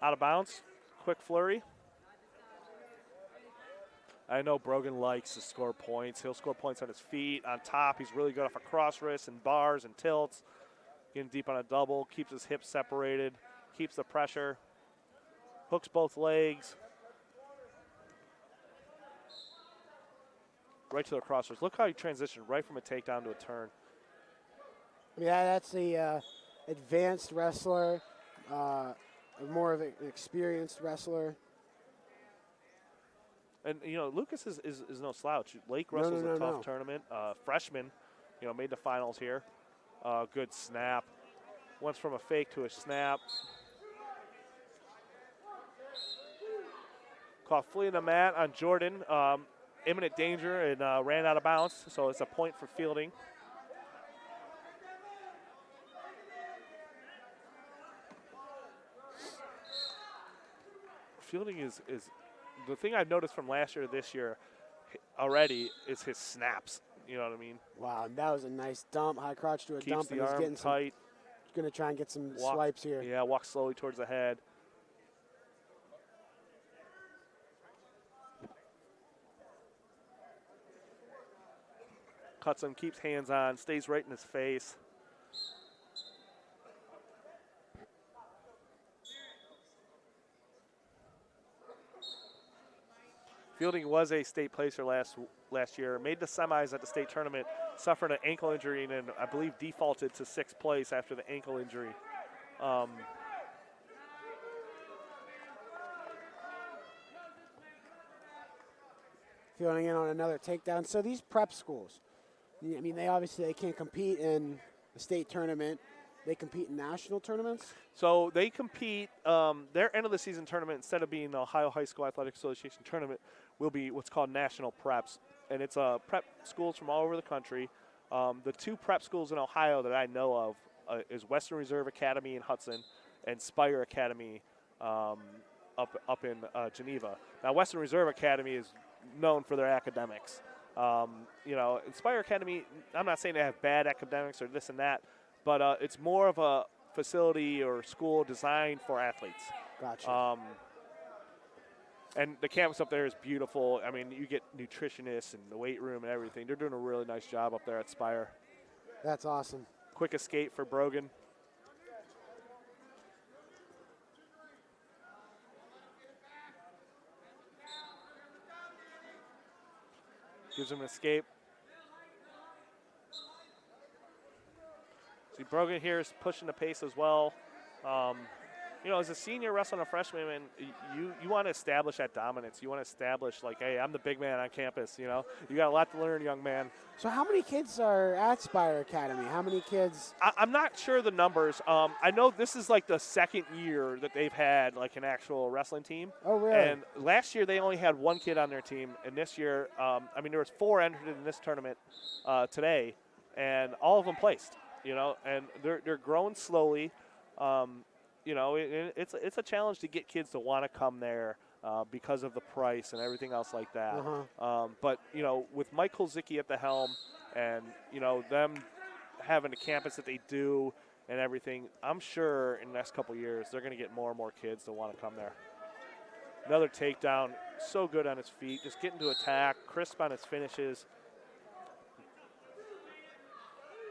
Out of bounds, quick flurry. I know Brogan likes to score points. He'll score points on his feet, on top. He's really good off a cross wrist and bars and tilts. Getting deep on a double, keeps his hips separated, keeps the pressure, hooks both legs. Right to the cross wrist. Look how he transitioned right from a takedown to a turn. Yeah, that's the advanced wrestler, more of an experienced wrestler. And, you know, Lucas is no slouch. Lake wrestles a tough tournament. Freshman, you know, made the finals here. Good snap. Went from a fake to a snap. Caught flea in the mat on Jordan. Imminent danger and ran out of bounds, so it's a point for Fielding. Fielding is the thing I've noticed from last year to this year already is his snaps. You know what I mean? Wow, and that was a nice dump, high crotch to a Keeps dump, the and he's arm getting tight. He's going to try and get some swipes here. Yeah, walk slowly towards the head. Cuts him, keeps hands on, stays right in his face. Fielding was a state placer last year, made the semis at the state tournament, suffered an ankle injury, and then I believe defaulted to 6th place after the ankle injury. Fielding in on another takedown. So these prep schools, I mean, they can't compete in the state tournament. They compete in national tournaments? So they compete, their end of the season tournament, instead of being the Ohio High School Athletic Association tournament, will be what's called national preps. And it's prep schools from all over the country. The 2 prep schools in Ohio that I know of is Western Reserve Academy in Hudson and Spire Academy up in Geneva. Now, Western Reserve Academy is known for their academics. You know, Spire Academy, I'm not saying they have bad academics or this and that, but it's more of a facility or school designed for athletes. Gotcha. And the campus up there is beautiful. I mean, you get nutritionists and the weight room and everything. They're doing a really nice job up there at Spire. That's awesome. Quick escape for Brogan. Gives him an escape. See, Brogan here is pushing the pace as well. You know, as a senior wrestling a freshman, man, you want to establish that dominance. You want to establish, like, hey, I'm the big man on campus, you know. You got a lot to learn, young man. So how many kids are at Spire Academy? How many kids? I'm not sure the numbers. I know this is, like, the 2nd year that they've had, like, an actual wrestling team. Oh, really? And last year they only had 1 kid on their team. And this year, I mean, there was 4 entered in this tournament today, and all of them placed, you know. And they're growing slowly. You know, it's a challenge to get kids to want to come there because of the price and everything else like that. But, you know, with Mike Kolzicki at the helm and, you know, them having a campus that they do and everything, I'm sure in the next couple of years they're going to get more and more kids to want to come there. Another takedown, so good on his feet, just getting to attack, crisp on his finishes.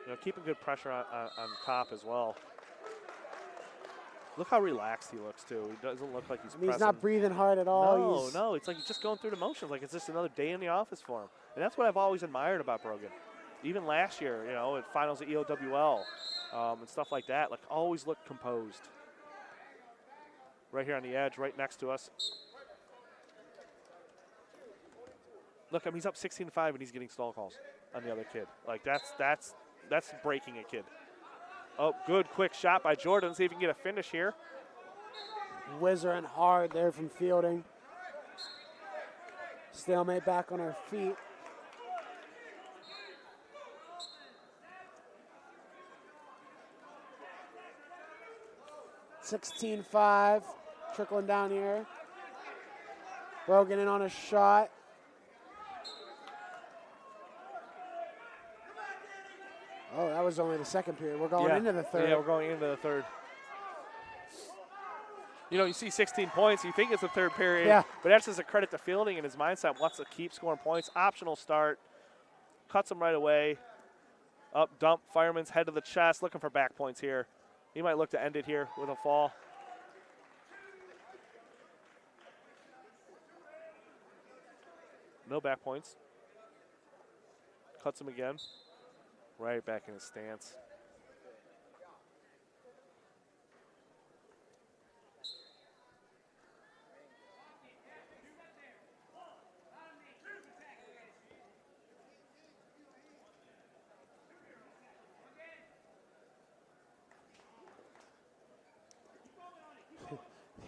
You know, keeping good pressure on top as well. Look how relaxed he looks, too. He doesn't look like he's I mean, he's pressing. not breathing hard at all. No, it's like he's just going through the motions, like it's just another day in the office for him. And that's what I've always admired about Brogan. Even last year, you know, at finals at EOWL and stuff like that, like always looked composed. Right here on the edge, right next to us. Look, I mean, he's up 16-5 and he's getting stall calls on the other kid. Like that's breaking a kid. Oh, good quick shot by Jordan. See if he can get a finish here. Whizzing hard there from Fielding. Stalemate back on her feet. $16-5, trickling down here. Brogan in on a shot. Oh, that was only the second period. We're going into the third. Yeah, we're going into the third. You know, you see 16 points, you think it's the third period, but that's just a credit to Fielding and his mindset. Wants to keep scoring points. Optional start. Cuts him right away. Up, dump, Fireman's head to the chest, looking for back points here. He might look to end it here with a fall. No back points. Cuts him again. Right back in his stance.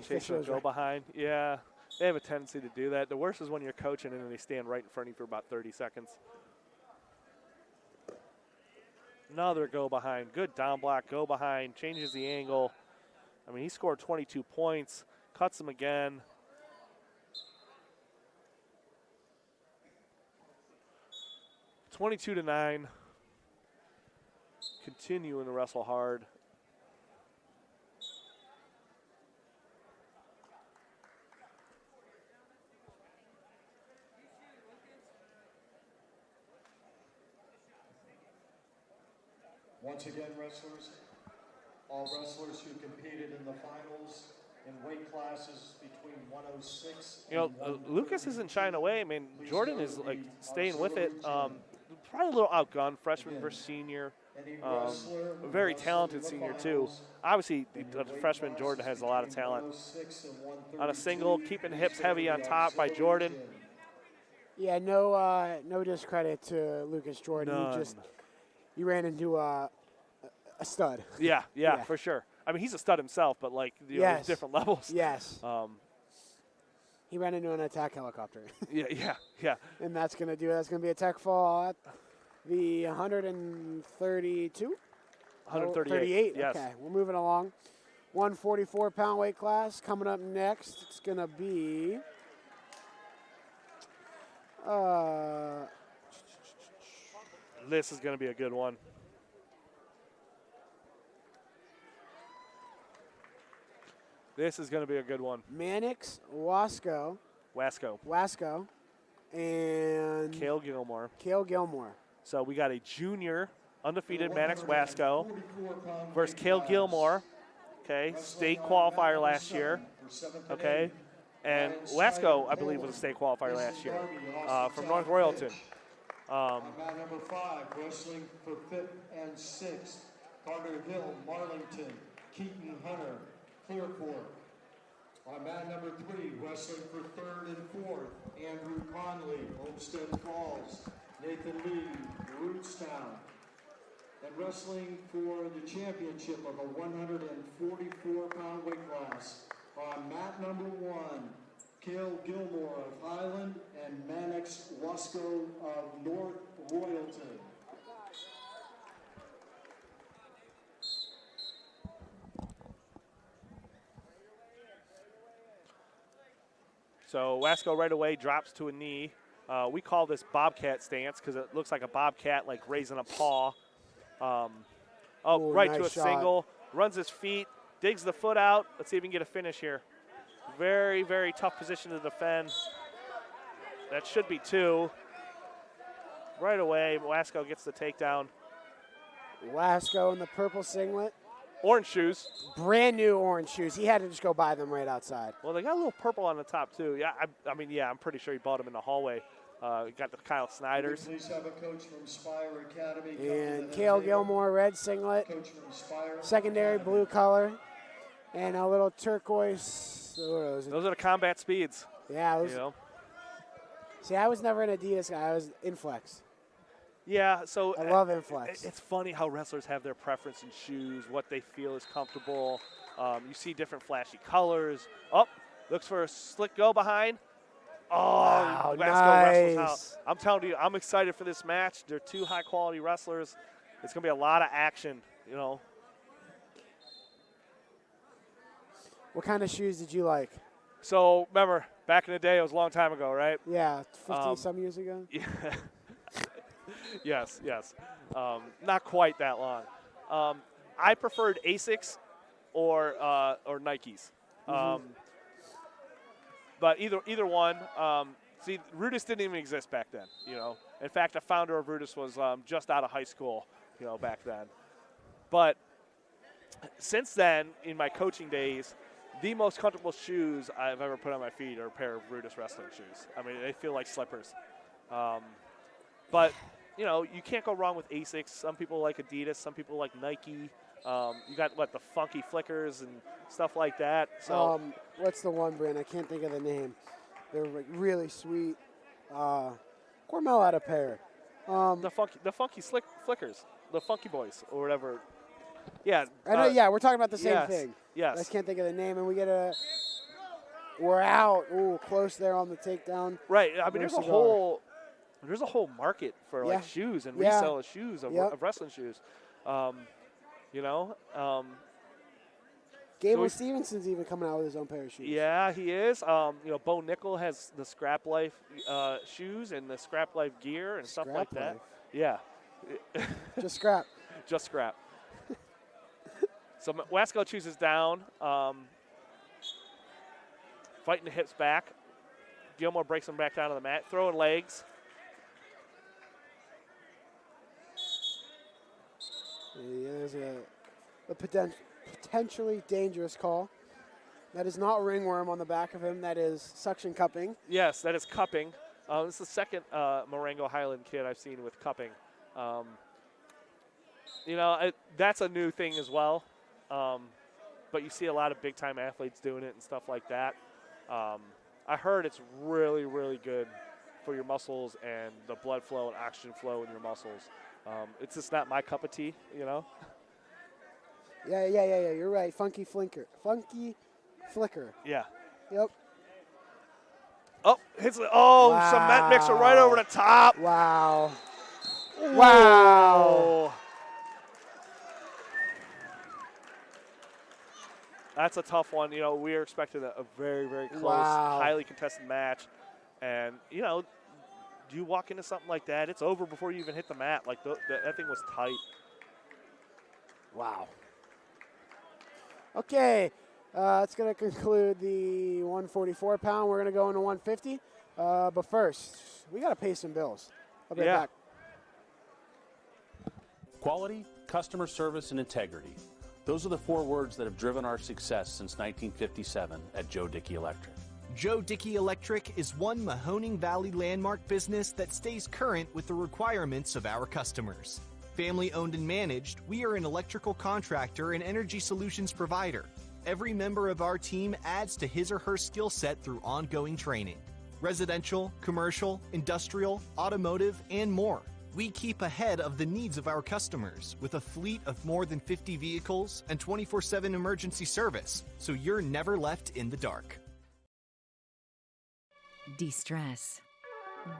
Chase will go behind. Yeah, they have a tendency to do that. The worst is when you're coaching and then they stand right in front of you for about 30 seconds. Another go behind. Good down block, go behind, changes the angle. I mean, he scored 22 points, cuts him again. (22-9). Continuing to wrestle hard. Once again, wrestlers, all wrestlers who competed in the finals in weight classes between 106 You know, Lucas isn't shying away. I mean, Jordan is like staying with it. Probably a little outgunned, freshman versus senior. A very talented senior too. Obviously, the freshman Jordan has a lot of talent. On a single, keeping the hips heavy on top by Jordan. Yeah, no discredit to Lucas Jordan. None. He ran into a stud. Yeah, for sure. I mean, he's a stud himself, but like there's different levels. Yes. He ran into an attack helicopter. Yeah. And that's gonna be a tech fall at the 132? 138. Yes. Okay, we're moving along. 144-pound weight class coming up next. It's gonna be this is going to be a good one. This is going to be a good one. Mannix, Wasco, and Cale Gilmore. So we got a junior, undefeated Mannix Wasco versus Cale Gilmore. Okay, state qualifier last year. Okay, and Wasco, I believe, was a state qualifier last year from North Royalton. Mat number 5, wrestling for 5th and 6th, Carter Hill, Marlington, Keaton Hunter, Clearport. On mat number 3, wrestling for 3rd and 4th, Andrew Conley, Homestead Falls, Nathan Lee, Rootstown. And wrestling for the championship of a 144-pound weight class, on mat number 1, Cale Gilmore of Highland and Mannix Wasco of North Royalton. So Wasco right away drops to a knee. We call this bobcat stance because it looks like a bobcat like raising a paw. Right nice to a shot. single, runs his feet, digs the foot out. Let's see if we can get a finish here. Very, very tough position to defend. That should be 2. Right away, Wasco gets the takedown. Wasco in the purple singlet. Orange shoes. Brand new orange shoes. He had to just go buy them right outside. Well, they got a little purple on the top, too. Yeah, I'm pretty sure he bought them in the hallway. Got the Kyle Snyders. Please have a coach from Spire Academy. And Cale Gilmore, red singlet. Coach from Spire Secondary Academy. blue color. And a little turquoise. Those are the combat speeds. Yeah. You know? See, I was never an Adidas guy. I was Inflex. Yeah, so I love Inflex. It's funny how wrestlers have their preference in shoes, what they feel is comfortable. You see different flashy colors. Oh, looks for a slick go behind. Oh, wow, Wasco nice. wrestles out. I'm telling you, I'm excited for this match. They're two high-quality wrestlers. It's going to be a lot of action, you know. What kind of shoes did you like? So, remember, back in the day, it was a long time ago, right? Yeah, 50-some years ago? Yeah. Yes. Not quite that long. I preferred Asics or Nikes. But either one. See, Rudis didn't even exist back then. You know, in fact, the founder of Rudis was just out of high school. You know, back then. But since then, in my coaching days, the most comfortable shoes I've ever put on my feet are a pair of Rudis wrestling shoes. I mean, they feel like slippers. But you know, you can't go wrong with Asics. Some people like Adidas. Some people like Nike. You got, the funky flickers and stuff like that. So what's the one brand? I can't think of the name. They're really sweet. Cormel had a pair. The funky flickers. The Funky Boys or whatever. Yeah. I know, yeah, we're talking about the same yes, thing. Yes. I just can't think of the name, and we're out. Ooh, close there on the takedown. Right. I mean, there's a whole market for Yeah. shoes and Yeah. resale of shoes of wrestling shoes. You know. Gable Stevenson's even coming out with his own pair of shoes. Yeah, he is. You know, Bo Nickel has the Scrap Life shoes and the Scrap Life gear and stuff like that. Yeah. Just scrap. Just scrap. So Wasco chooses down. Fighting the hips back. Gilmore breaks him back down to the mat. Throwing legs. Yeah, there's a potentially dangerous call. That is not ringworm on the back of him. That is suction cupping. Yes, that is cupping. This is the second Marengo Highland kid I've seen with cupping. You know, that's a new thing as well. But you see a lot of big-time athletes doing it and stuff like that. I heard it's really, really good for your muscles and the blood flow and oxygen flow in your muscles. It's just not my cup of tea, you know? Yeah. You're right. Funky flicker. Yeah. Yep. Oh, hits it. Oh, wow. Cement mixer right over the top. Wow. Ooh. Wow. That's a tough one. You know, we are expecting a very, very close, highly contested match. And, you know, you walk into something like that, it's over before you even hit the mat. Like, that thing was tight. Wow. Okay, that's going to conclude the 144 pound. We're going to go into 150. But first, we got to pay some bills. I'll be back. Quality, customer service, and integrity. Those are the 4 words that have driven our success since 1957 at Joe Dickey Electric. Joe Dickey Electric is one Mahoning Valley landmark business that stays current with the requirements of our customers. Family owned and managed, we are an electrical contractor and energy solutions provider. Every member of our team adds to his or her skill set through ongoing training. Residential, commercial, industrial, automotive, and more. We keep ahead of the needs of our customers with a fleet of more than 50 vehicles and 24/7 emergency service, so you're never left in the dark. De-stress,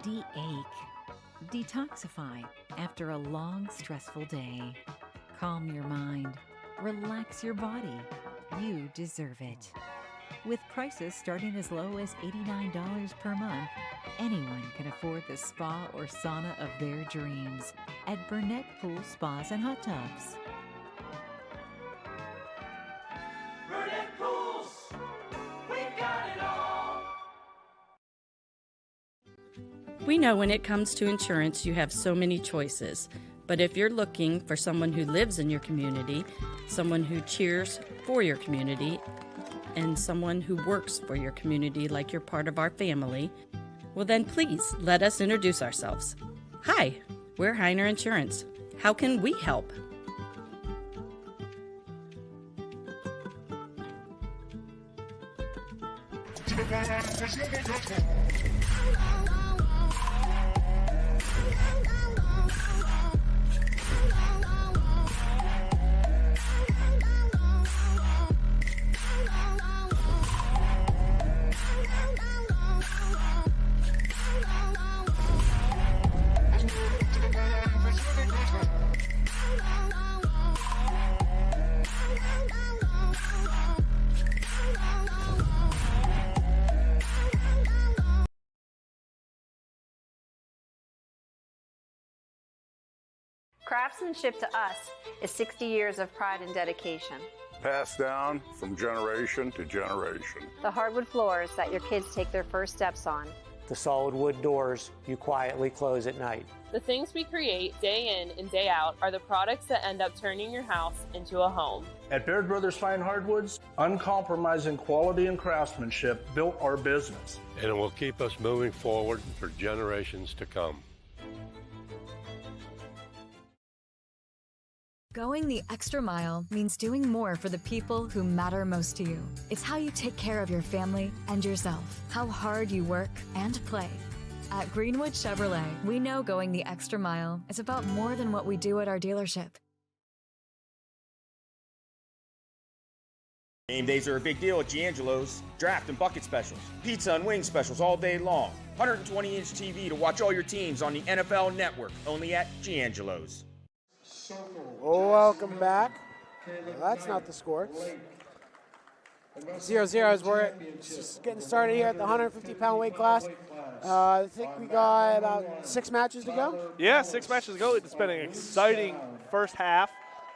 de-ache, detoxify after a long, stressful day. Calm your mind, relax your body. You deserve it. With prices starting as low as $89 per month, anyone can afford the spa or sauna of their dreams at Burnett Pool Spas and Hot Tubs. Burnett Pools, we've got it all. We know when it comes to insurance, you have so many choices. But if you're looking for someone who lives in your community, someone who cheers for your community, and someone who works for your community like you're part of our family, well then please let us introduce ourselves. Hi, we're Hephner Insurance. How can we help? Craftsmanship to us is 60 years of pride and dedication. Passed down from generation to generation. The hardwood floors that your kids take their first steps on. The solid wood doors you quietly close at night. The things we create day in and day out are the products that end up turning your house into a home. At Baird Brothers Fine Hardwoods, uncompromising quality and craftsmanship built our business. And it will keep us moving forward for generations to come. Going the extra mile means doing more for the people who matter most to you. It's how you take care of your family and yourself, how hard you work and play. At Greenwood Chevrolet, we know going the extra mile is about more than what we do at our dealership. Game days are a big deal at Giangelo's. Draft and bucket specials, pizza and wing specials all day long. 120-inch TV to watch all your teams on the NFL Network, only at Giangelo's. Welcome back. Well, that's not the score. 0-0 as we're just getting started here at the 150-pound weight class. I think we got about 6 matches to go. Yeah, 6 matches to go. It's been an exciting first half.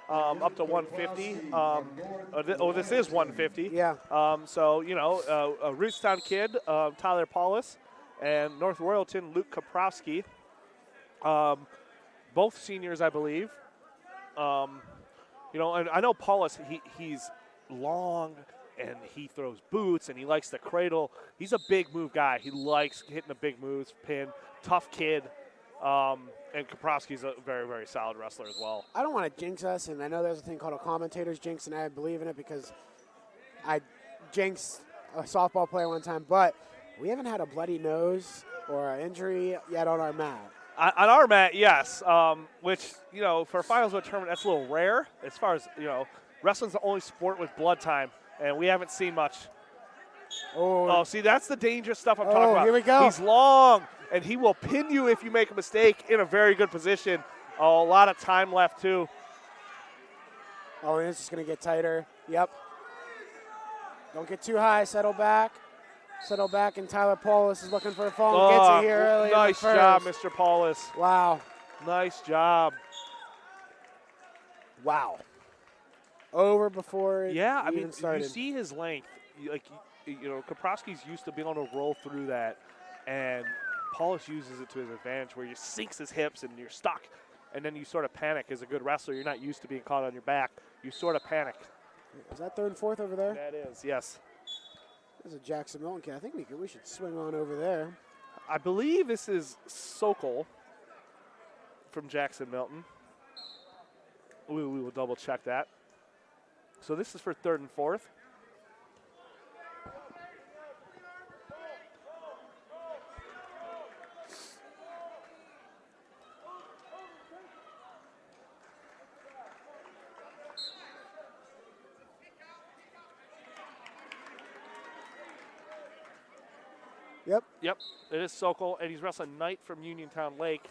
Up to 150. This is 150. Yeah. So, you know, a Rootstown kid, Tyler Paulus, and North Royalton, Luke Kaprowski. Both seniors, I believe. You know, and I know Paulus, he's long and he throws boots and he likes the cradle. He's a big move guy. He likes hitting the big moves, pin, tough kid. And Kaprowski's a very, very solid wrestler as well. I don't want to jinx us, and I know there's a thing called a commentator's jinx, and I believe in it because I jinxed a softball player one time, but we haven't had a bloody nose or an injury yet on our mat. On our mat, yes, which, you know, for a finals of a tournament, that's a little rare. As far as, you know, wrestling's the only sport with blood time, and we haven't seen much. Oh, see, that's the dangerous stuff I'm talking about. Here we go. He's long, and he will pin you if you make a mistake in a very good position. Oh, a lot of time left, too. Oh, and it's just going to get tighter. Yep. Don't get too high. Settle back. Settle back, and Tyler Paulus is looking for a fall. Gets it here early. Nice job, Mr. Paulus. Wow. Nice job. Wow. Over before it Yeah, I even mean, started. you see his length. Like, you know, Kaprowski's used to being able to roll through that, and Paulus uses it to his advantage where he sinks his hips and you're stuck, and then you sort of panic. As a good wrestler, you're not used to being caught on your back. You sort of panic. Is that third and fourth over there? That is, yes. There's a Jackson Milton kid. I think we should swing on over there. I believe this is Sokol from Jackson Milton. We will double check that. So this is for third and fourth. Yep. Yep, it is Sokol, and he's wrestling Knight from Uniontown Lake.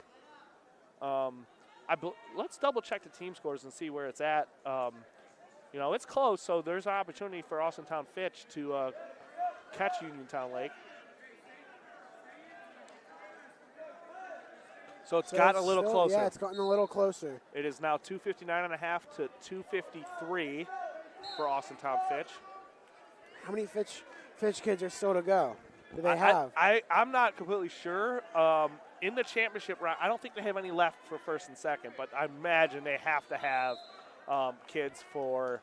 Let's double check the team scores and see where it's at. You know, it's close, so there's an opportunity for Austintown Fitch to catch Uniontown Lake. So it's gotten a little closer. Yeah, it's gotten a little closer. It is now 259.5 to 253 for Austintown Fitch. How many Fitch kids are still to go? Do they have? I'm not completely sure. in the championship round, I don't think they have any left for first and second, but I imagine they have to have kids for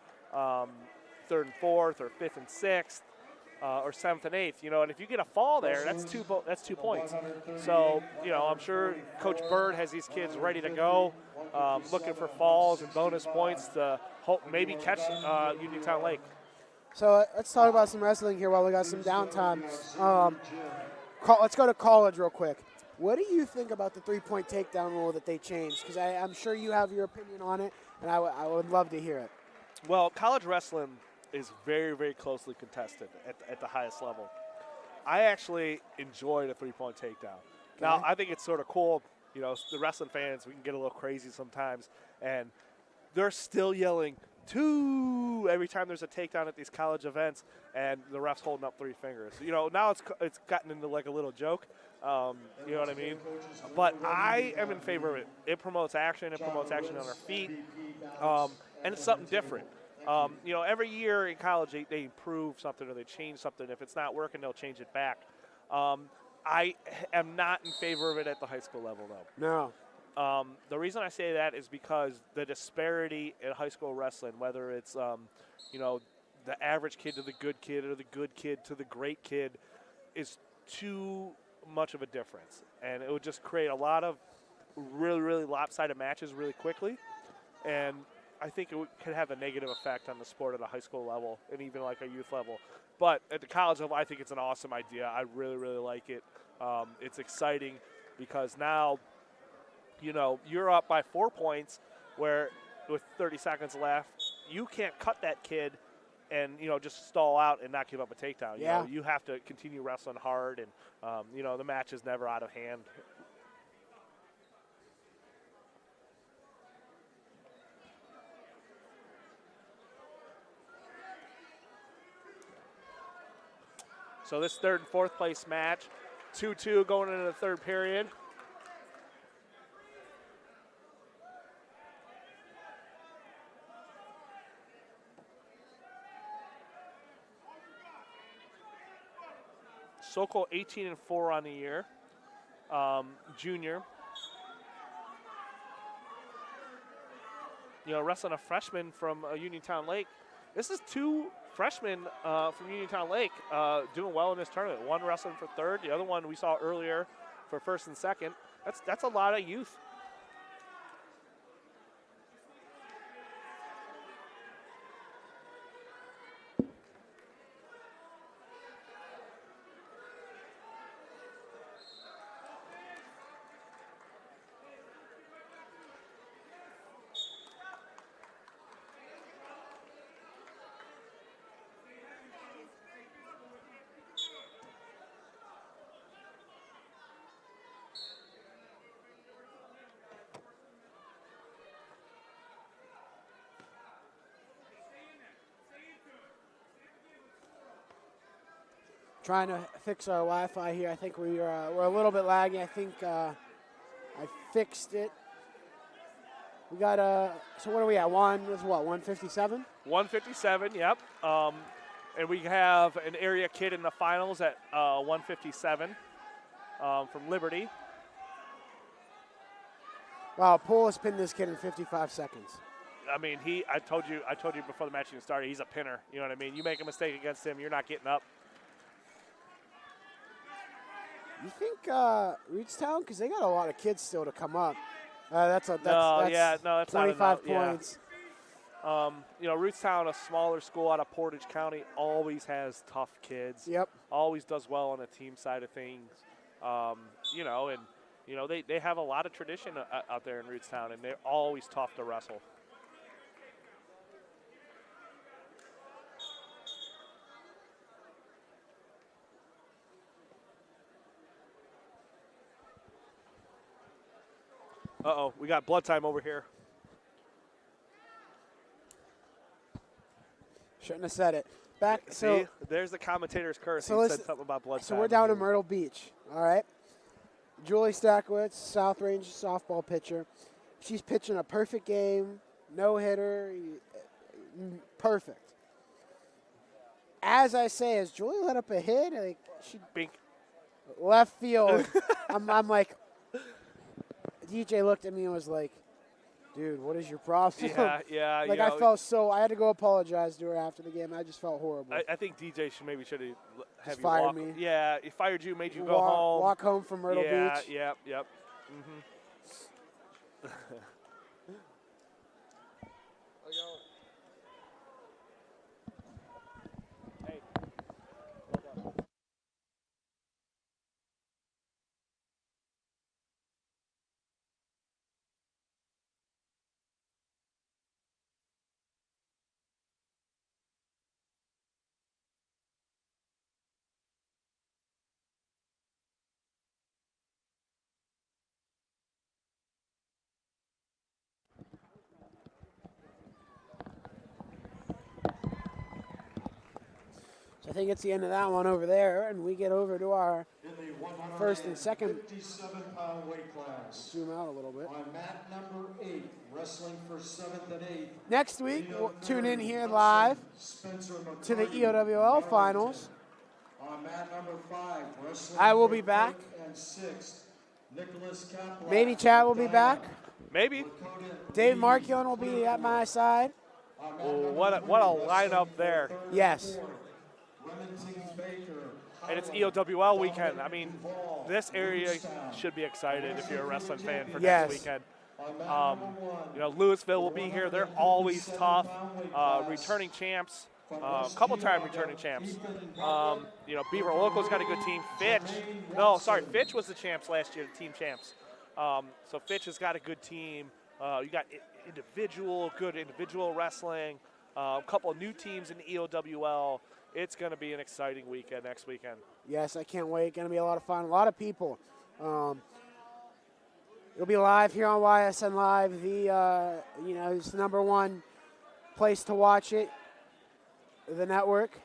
third and fourth or fifth and sixth or seventh and eighth. And if you get a fall there, that's 2 points. So, I'm sure Coach Bird has these kids ready to go, looking for falls and bonus points to hope maybe catch Uniontown Lake. So let's talk about some wrestling here while we got some downtime. Let's go to college real quick. What do you think about the 3-point takedown rule that they changed? Because I'm sure you have your opinion on it, and I would love to hear it. Well, college wrestling is very, very closely contested at the highest level. I actually enjoy the 3-point takedown. Okay. Now, I think it's sort of cool. The wrestling fans, we can get a little crazy sometimes, and they're still yelling, 2 every time there's a takedown at these college events, and the ref's holding up 3 fingers. Now it's gotten into like a little joke. You know what I mean? But I am in favor of it. It promotes action. It promotes action on our feet, and it's something different. Every year in college they improve something or they change something. If it's not working, they'll change it back. I am not in favor of it at the high school level, though. No. The reason I say that is because the disparity in high school wrestling, whether it's, the average kid to the good kid or the good kid to the great kid, is too much of a difference. And it would just create a lot of really, really lopsided matches really quickly. And I think it could have a negative effect on the sport at a high school level and even like a youth level. But at the college level, I think it's an awesome idea. I really, really like it. It's exciting because now, you're up by 4 points where with 30 seconds left, you can't cut that kid and, just stall out and not give up a takedown. Yeah. You have to continue wrestling hard and, the match is never out of hand. So this third and fourth place match, 2-2 going into the third period. Sokol 18-4 on the year, junior. Wrestling a freshman from Uniontown Lake. This is 2 freshmen from Uniontown Lake doing well in this tournament. One wrestling for third, the other one we saw earlier for first and second. That's a lot of youth. Trying to fix our Wi-Fi here. I think we're a little bit laggy. I think I fixed it. We got so what are we at? 157? 157, yep. And we have an area kid in the finals at 157 from Liberty. Wow, Poole has pinned this kid in 55 seconds. I mean, I told you before the match even started, he's a pinner. You know what I mean? You make a mistake against him, you're not getting up. You think Reedstown, because they got a lot of kids still to come up. That's 25 points. Yeah. Reedstown, a smaller school out of Portage County, always has tough kids. Yep. Always does well on the team side of things. They have a lot of tradition out there in Reedstown, and they're always tough to wrestle. Uh-oh, we got blood time over here. Shouldn't have said it. See, there's the commentator's curse. So he said something about blood time. So we're down in Myrtle Beach, all right? Julie Stackowitz, South Range softball pitcher. She's pitching a perfect game, no-hitter, perfect. As I say, as Julie let up a hit, she Bink. left field. I'm like, DJ looked at me and was like, dude, what is your problem? Yeah. Like, I felt I had to go apologize to her after the game. I just felt horrible. I think DJ should have Just you fired walk. me. Yeah, he fired you, made you go home. Walk home from Myrtle Beach. Yep. So I think it's the end of that one over there, and we get over to our first and second. 57-pound weight class. Zoom out a little bit. On mat number 8, wrestling for 7th and 8th. Next week, we'll tune in here live to the EOWL finals. On mat number 5, wrestling I will be back. and 6th, Nicholas Kaplan. Maybe Chad will be back. Maybe. Dave Markion will be at my side. Oh, what a lineup there. Yes. And it's EOWL weekend. I mean, this area should be excited if you're a wrestling fan for next weekend. Louisville will be here. They're always tough. Returning champs, couple-time returning champs. Beaver Local's got a good team. Fitch was the champs last year, the team champs. So Fitch has got a good team. You got good individual wrestling. A couple of new teams in EOWL. It's going to be an exciting weekend next weekend. Yes, I can't wait. Going to be a lot of fun. A lot of people. It'll be live here on YSN Live. It's the number one place to watch it. The network.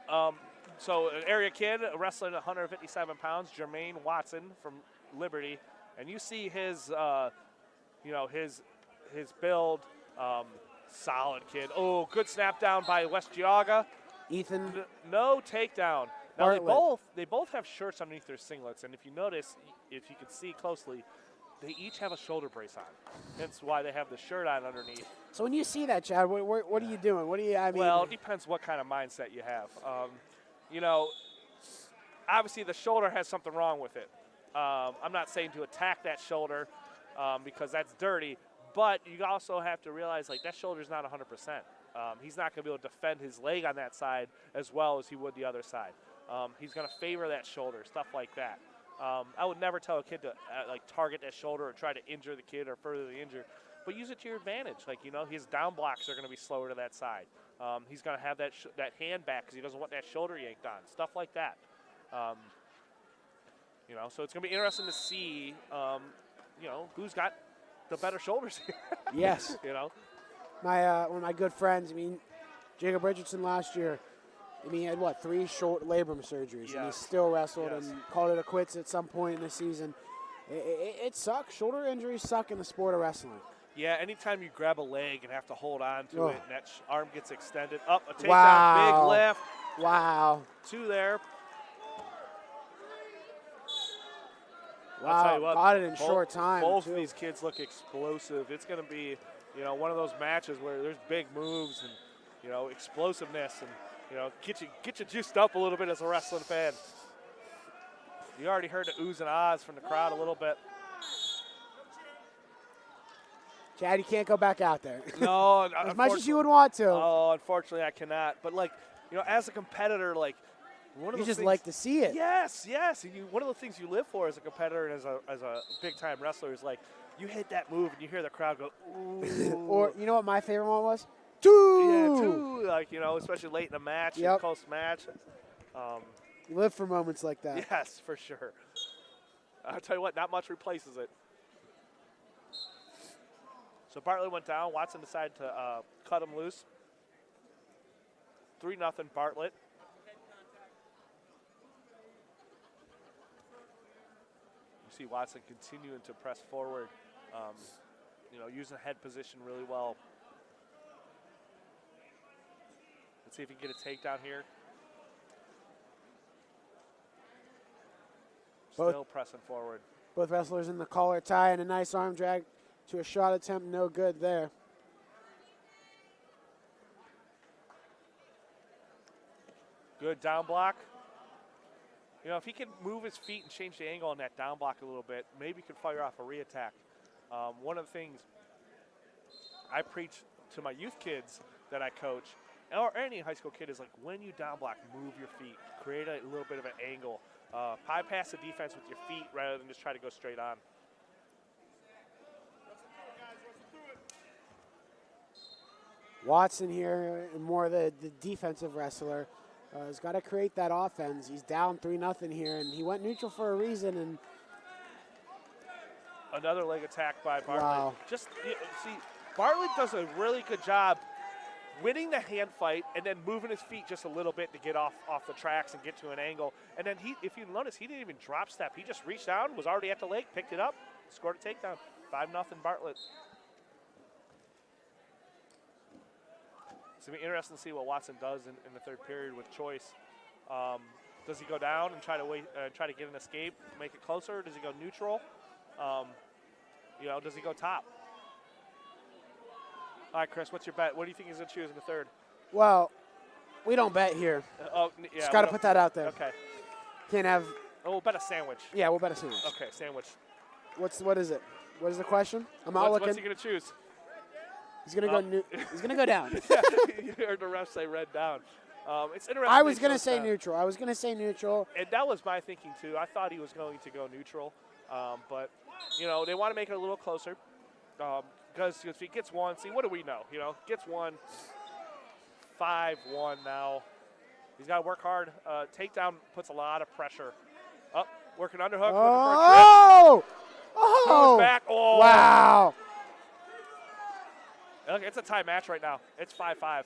So an area kid wrestling at 157 pounds, Jermaine Watson from Liberty, and you see his build. Solid kid. Oh, good snap down by West Geauga. Ethan. No takedown. Now they both have shirts underneath their singlets, and if you notice, if you can see closely, they each have a shoulder brace on. That's why they have the shirt on underneath. So when you see that, Chad, what are you doing? Well, it depends what kind of mindset you have. Obviously the shoulder has something wrong with it. I'm not saying to attack that shoulder because that's dirty. But you also have to realize, that shoulder's not 100%. He's not going to be able to defend his leg on that side as well as he would the other side. He's going to favor that shoulder, stuff like that. I would never tell a kid to target that shoulder or try to injure the kid or further the injury, but use it to your advantage. His down blocks are going to be slower to that side. He's going to have that hand back because he doesn't want that shoulder yanked on, stuff like that. So it's going to be interesting to see, who's got the better shoulders here. Yes. My one of my good friends, Jacob Richardson last year, he had 3 short labrum surgeries, and he still wrestled and called it a quits at some point in the season. It sucks. Shoulder injuries suck in the sport of wrestling. Yeah, anytime you grab a leg and have to hold on to it, and that arm gets extended, a takedown, big lift. Wow. 2 there. Wow, I'll tell you what, got it in short time. Both of these kids look explosive. It's going to be, one of those matches where there's big moves and, explosiveness and, get you juiced up a little bit as a wrestling fan. You already heard the oohs and ahs from the crowd a little bit. Chad, you can't go back out there. No, as much as you would want to. Oh, unfortunately, I cannot. But as a competitor, one of you those just things, like to see it. Yes. And one of the things you live for as a competitor and as a big time wrestler is you hit that move and you hear the crowd go, ooh. Or you know what my favorite one was? 2. Yeah, 2. Especially late in the match, close match. You live for moments like that. Yes, for sure. I'll tell you what, not much replaces it. So Bartlett went down. Watson decided to cut him loose. 3-0 Bartlett. You see Watson continuing to press forward, using head position really well. Let's see if he can get a takedown here. Still pressing forward. Both wrestlers in the collar tie and a nice arm drag to a shot attempt. No good there. Good down block. You know, if he can move his feet and change the angle on that down block a little bit, maybe he could fire off a re-attack. One of the things I preach to my youth kids that I coach, or any high school kid, is like, when you down block, move your feet. Create a little bit of an angle. Bypass the defense with your feet rather than just try to go straight on. Watson here, more the defensive wrestler, has got to create that offense. He's down 3-0 here, and he went neutral for a reason. And another leg attack by Bartlett. Wow. Just see, Bartlett does a really good job winning the hand fight and then moving his feet just a little bit to get off the tracks and get to an angle. And then if you notice, he didn't even drop step. He just reached down, was already at the leg, picked it up, scored a takedown. 5-0 Bartlett. It's going to be interesting to see what Watson does in the third period with choice. Does he go down and try to get an escape, make it closer? Does he go neutral? Does he go top? All right, Chris, what's your bet? What do you think he's going to choose in the third? Well, we don't bet here. Just got to put that out there. Okay. Can't have. Oh, we'll bet a sandwich. Yeah, we'll bet a sandwich. Okay, sandwich. What is it? What is the question? I'm not looking. What's he going to choose? He's going to go. He's going to go down. You heard the ref say red down. It's interesting. I was going to say neutral. And that was my thinking too. I thought he was going to go neutral, but they want to make it a little closer. Because if he gets one, see, what do we know? Gets one, 5-1 now. He's got to work hard. Takedown puts a lot of pressure. Working underhook. Oh! Goes back. Oh! Wow. Look, it's a tie match right now. It's 5-5.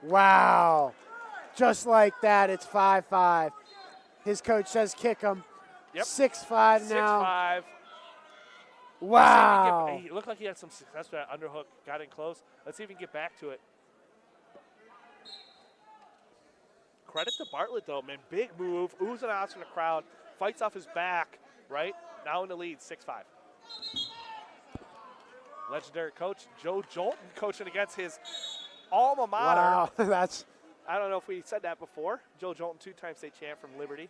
Wow. Just like that, it's 5-5. His coach says kick him. Yep. 6-5 now. 6-5. Wow. He looked like he had some success with that underhook. Got in close. Let's see if he can get back to it. Credit to Bartlett, though, man. Big move. Oozing out from the crowd. Fights off his back, right? Now in the lead, 6-5. Legendary coach Joe Jolton coaching against his alma mater. Wow, that's. I don't know if we said that before. Joe Jolton, 2-time state champ from Liberty.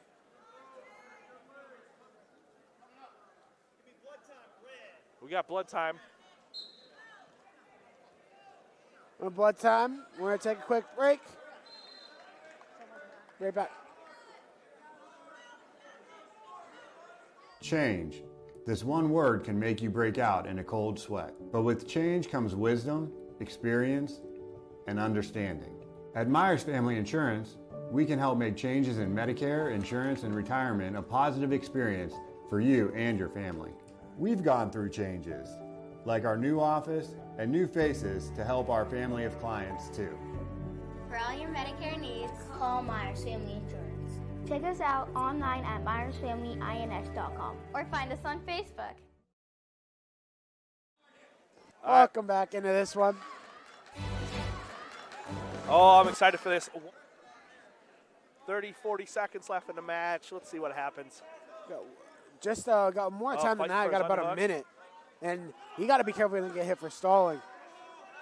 We got blood time. Blood time. We're going to take a quick break. Right back. Change. This one word can make you break out in a cold sweat. But with change comes wisdom, experience, and understanding. At Myers Family Insurance, we can help make changes in Medicare, insurance, and retirement a positive experience for you and your family. We've gone through changes, like our new office and new faces to help our family of clients too. For all your Medicare needs, call Myers Family Insurance. Check us out online at myersfamilyins.com or find us on Facebook. Welcome back into this one. Oh, I'm excited for this. 30, 40 seconds left in the match. Let's see what happens. Just got more time than that. Got about a minute. And you got to be careful he doesn't get hit for stalling.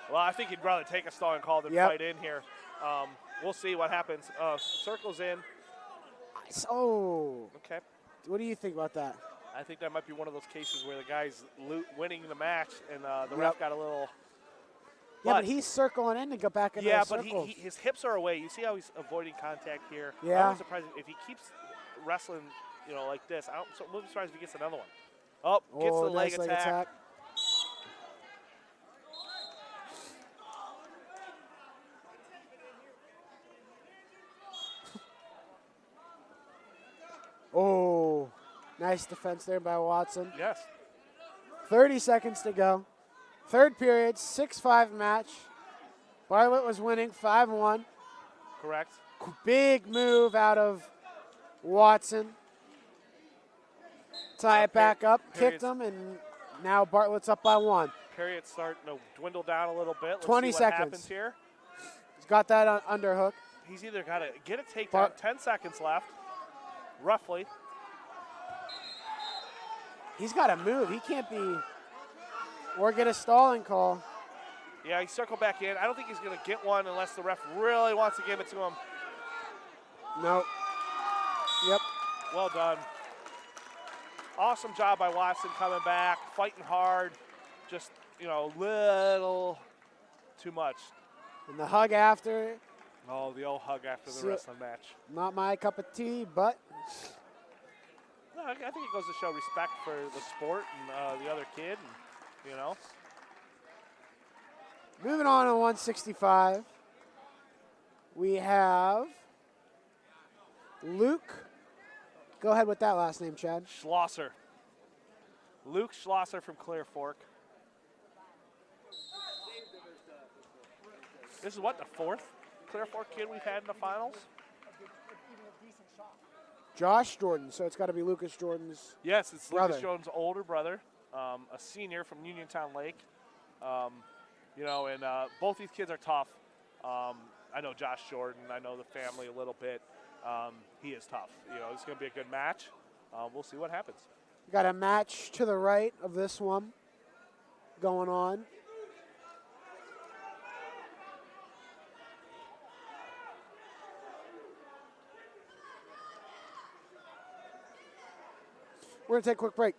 Well, I think he'd rather take a stalling call than fight in here. We'll see what happens. Circles in. Oh. Okay. What do you think about that? I think that might be one of those cases where the guy's winning the match and the ref got a little. Yeah, but he's circling in to go back into the circles. Yeah, but his hips are away. You see how he's avoiding contact here? Yeah. I'm surprised if he keeps wrestling, like this. I'm surprised if he gets another one. Oh, gets the nice leg attack. Oh, nice defense there by Watson. Yes. 30 seconds to go. Third period, 6-5 match. Bartlett was winning 5-1. Correct. Big move out of Watson. Tie it back up, kicked him, and now Bartlett's up by 1. Period's starting to dwindle down a little bit. Let's 20 see what seconds. happens here. He's got that underhook. He's either got to get a takedown, 10 seconds left, roughly. He's got to move. He can't be, or get a stalling call. Yeah, he circled back in. I don't think he's going to get one unless the ref really wants to give it to him. No. Yep. Well done. Awesome job by Watson coming back, fighting hard. Just, little too much. And the hug after. Oh, the old hug after the wrestling match. Not my cup of tea, but. No, I think it goes to show respect for the sport and the other kid, and, Moving on to 165, we have Luke. Go ahead with that last name, Chad. Schlosser. Luke Schlosser from Clear Fork. This is what, the fourth Clear Fork kid we've had in the finals? Josh Jordan, so it's got to be Lucas Jordan's Yes, it's brother. Lucas Jordan's older brother, a senior from Uniontown Lake. And both these kids are tough. I know Josh Jordan. I know the family a little bit. He is tough. It's going to be a good match. We'll see what happens. We got a match to the right of this one going on. We're going to take a quick break.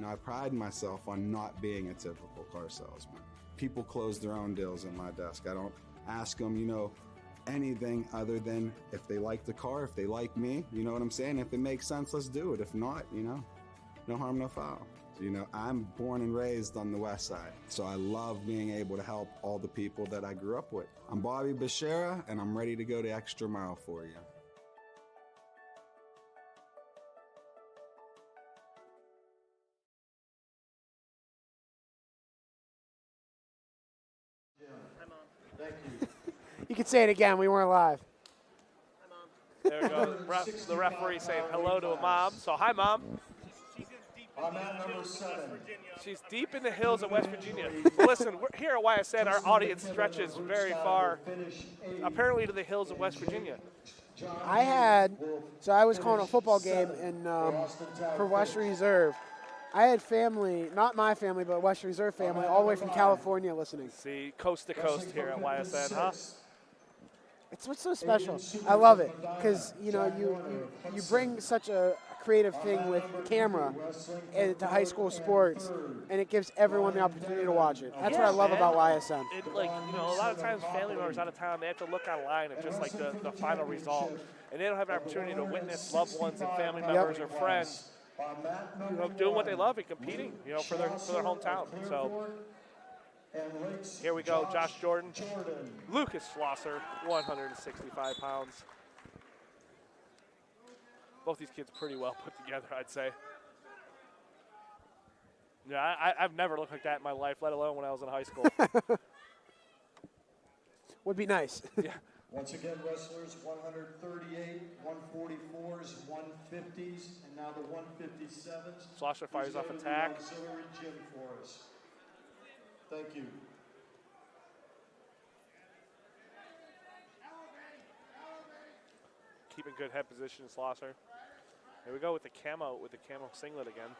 I pride myself on not being a typical car salesman. People close their own deals at my desk. I don't ask them, anything other than if they like the car, if they like me, you know what I'm saying? If it makes sense, let's do it. If not, no harm, no foul. I'm born and raised on the west side, so I love being able to help all the people that I grew up with. I'm Bobby Bashera, and I'm ready to go the extra mile for you. You can say it again. We weren't live. There we go. The referee saying hello to a mom. So, hi, Mom. On that number 7. She's deep in the hills of West Virginia. Well, listen, we're here at YSN. Our audience stretches very far, apparently to the hills of West Virginia. I was calling a football game for Western Reserve. I had family, not my family, but Western Reserve family, all the way from California listening. See, coast to coast here at YSN, huh? It's what's so special. I love it because you bring such a creative thing with the camera into high school sports, and it gives everyone the opportunity to watch it. That's what I love about YSN. A lot of times family members out of town, they have to look online at just like the final result, and they don't have an opportunity to witness loved ones and family members or friends, doing what they love and competing, for their hometown. So. Here we go, Josh Jordan. Lucas Schlosser, 165 pounds. Both these kids pretty well put together, I'd say. Yeah, I've never looked like that in my life, let alone when I was in high school. Would be nice. Yeah. Once again, wrestlers, 138, 144s, 150s, and now the 157s. Schlosser fires off attack. Auxiliary gym for us. Thank you. Keeping good head position, Schlosser. Here we go with the camo singlet again.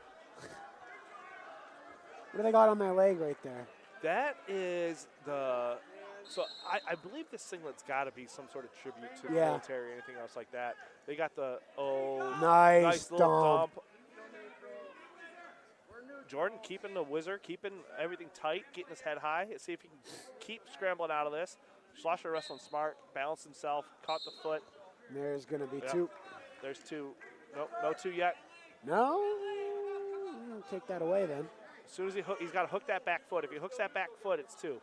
What do they got on their leg right there? That is so I believe this singlet's got to be some sort of tribute to the military or anything else like that. They got the nice little dump. Jordan keeping the whizzer, keeping everything tight, getting his head high. Let's see if he can keep scrambling out of this. Schlosser wrestling smart, balanced himself, caught the foot. There's going to be two. There's two. Nope, no two yet. No? Take that away then. As soon as he's got to hook that back foot. If he hooks that back foot, it's two.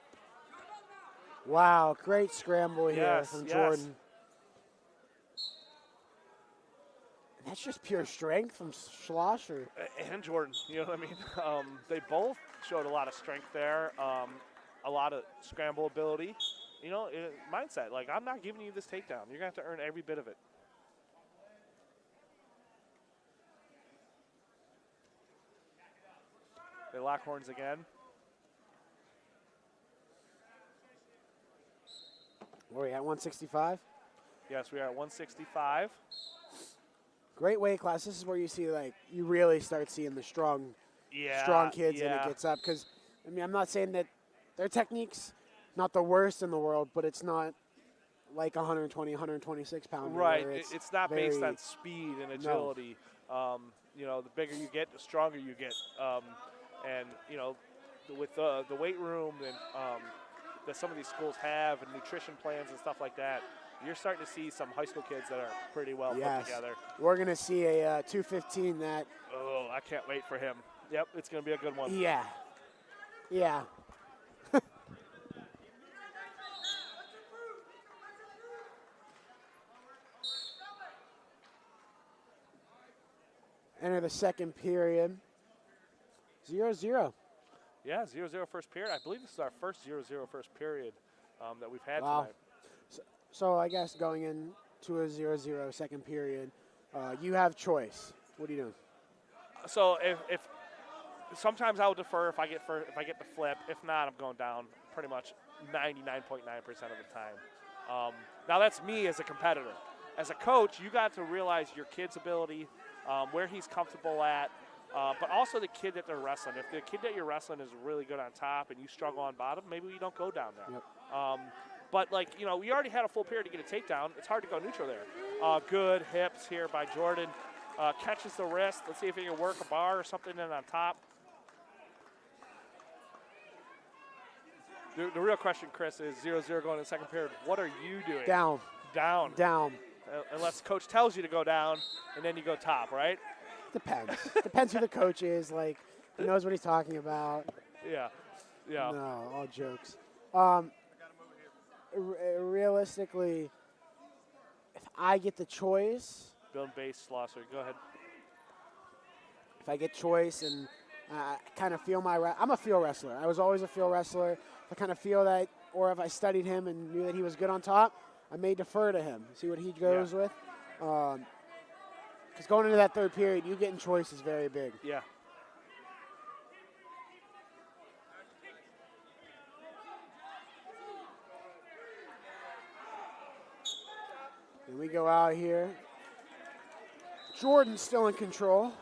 Wow, great scramble here from Jordan. That's just pure strength from Schlosser. And Jordan, you know what I mean? They both showed a lot of strength there, a lot of scramble ability. Mindset, like, I'm not giving you this takedown. You're going to have to earn every bit of it. They lock horns again. Where are we at, 165? Yes, we are at 165. Great weight class. This is where you see, like, you really start seeing the strong kids, and it gets up. Because, I mean, I'm not saying that their technique's not the worst in the world, but it's not like 120, 126 pounder. Right. It's not based on speed and agility. No. The bigger you get, the stronger you get. And, with the weight room and that some of these schools have and nutrition plans and stuff like that, you're starting to see some high school kids that are pretty well put together. We're going to see a 215 that. Oh, I can't wait for him. Yep, it's going to be a good one. Yeah. Yeah. Enter the second period. 0-0. Yeah, 0-0 first period. I believe this is our first 0-0 first period that we've had Wow. tonight. So I guess going into a 0-0 second period, you have choice. What are you doing? So if sometimes I'll defer if I get the flip. If not, I'm going down pretty much 99.9% of the time. Now that's me as a competitor. As a coach, you got to realize your kid's ability, where he's comfortable at, but also the kid that they're wrestling. If the kid that you're wrestling is really good on top and you struggle on bottom, maybe you don't go down there. Yep. But, we already had a full period to get a takedown. It's hard to go neutral there. Good hips here by Jordan. Catches the wrist. Let's see if he can work a bar or something in on top. The real question, Chris, is 0-0 going in the second period. What are you doing? Down. Down. Unless coach tells you to go down, and then you go top, right? Depends. Depends who the coach is. Like, he knows what he's talking about. Yeah. No, all jokes. Realistically, if I get the choice. Build base, Schlosser. Go ahead. If I get choice and I kind of feel I'm a feel wrestler. I was always a feel wrestler. If I kind of feel that, or if I studied him and knew that he was good on top, I may defer to him, see what he goes with. Because going into that third period, you getting choice is very big. Yeah. And we go out here. Jordan's still in control.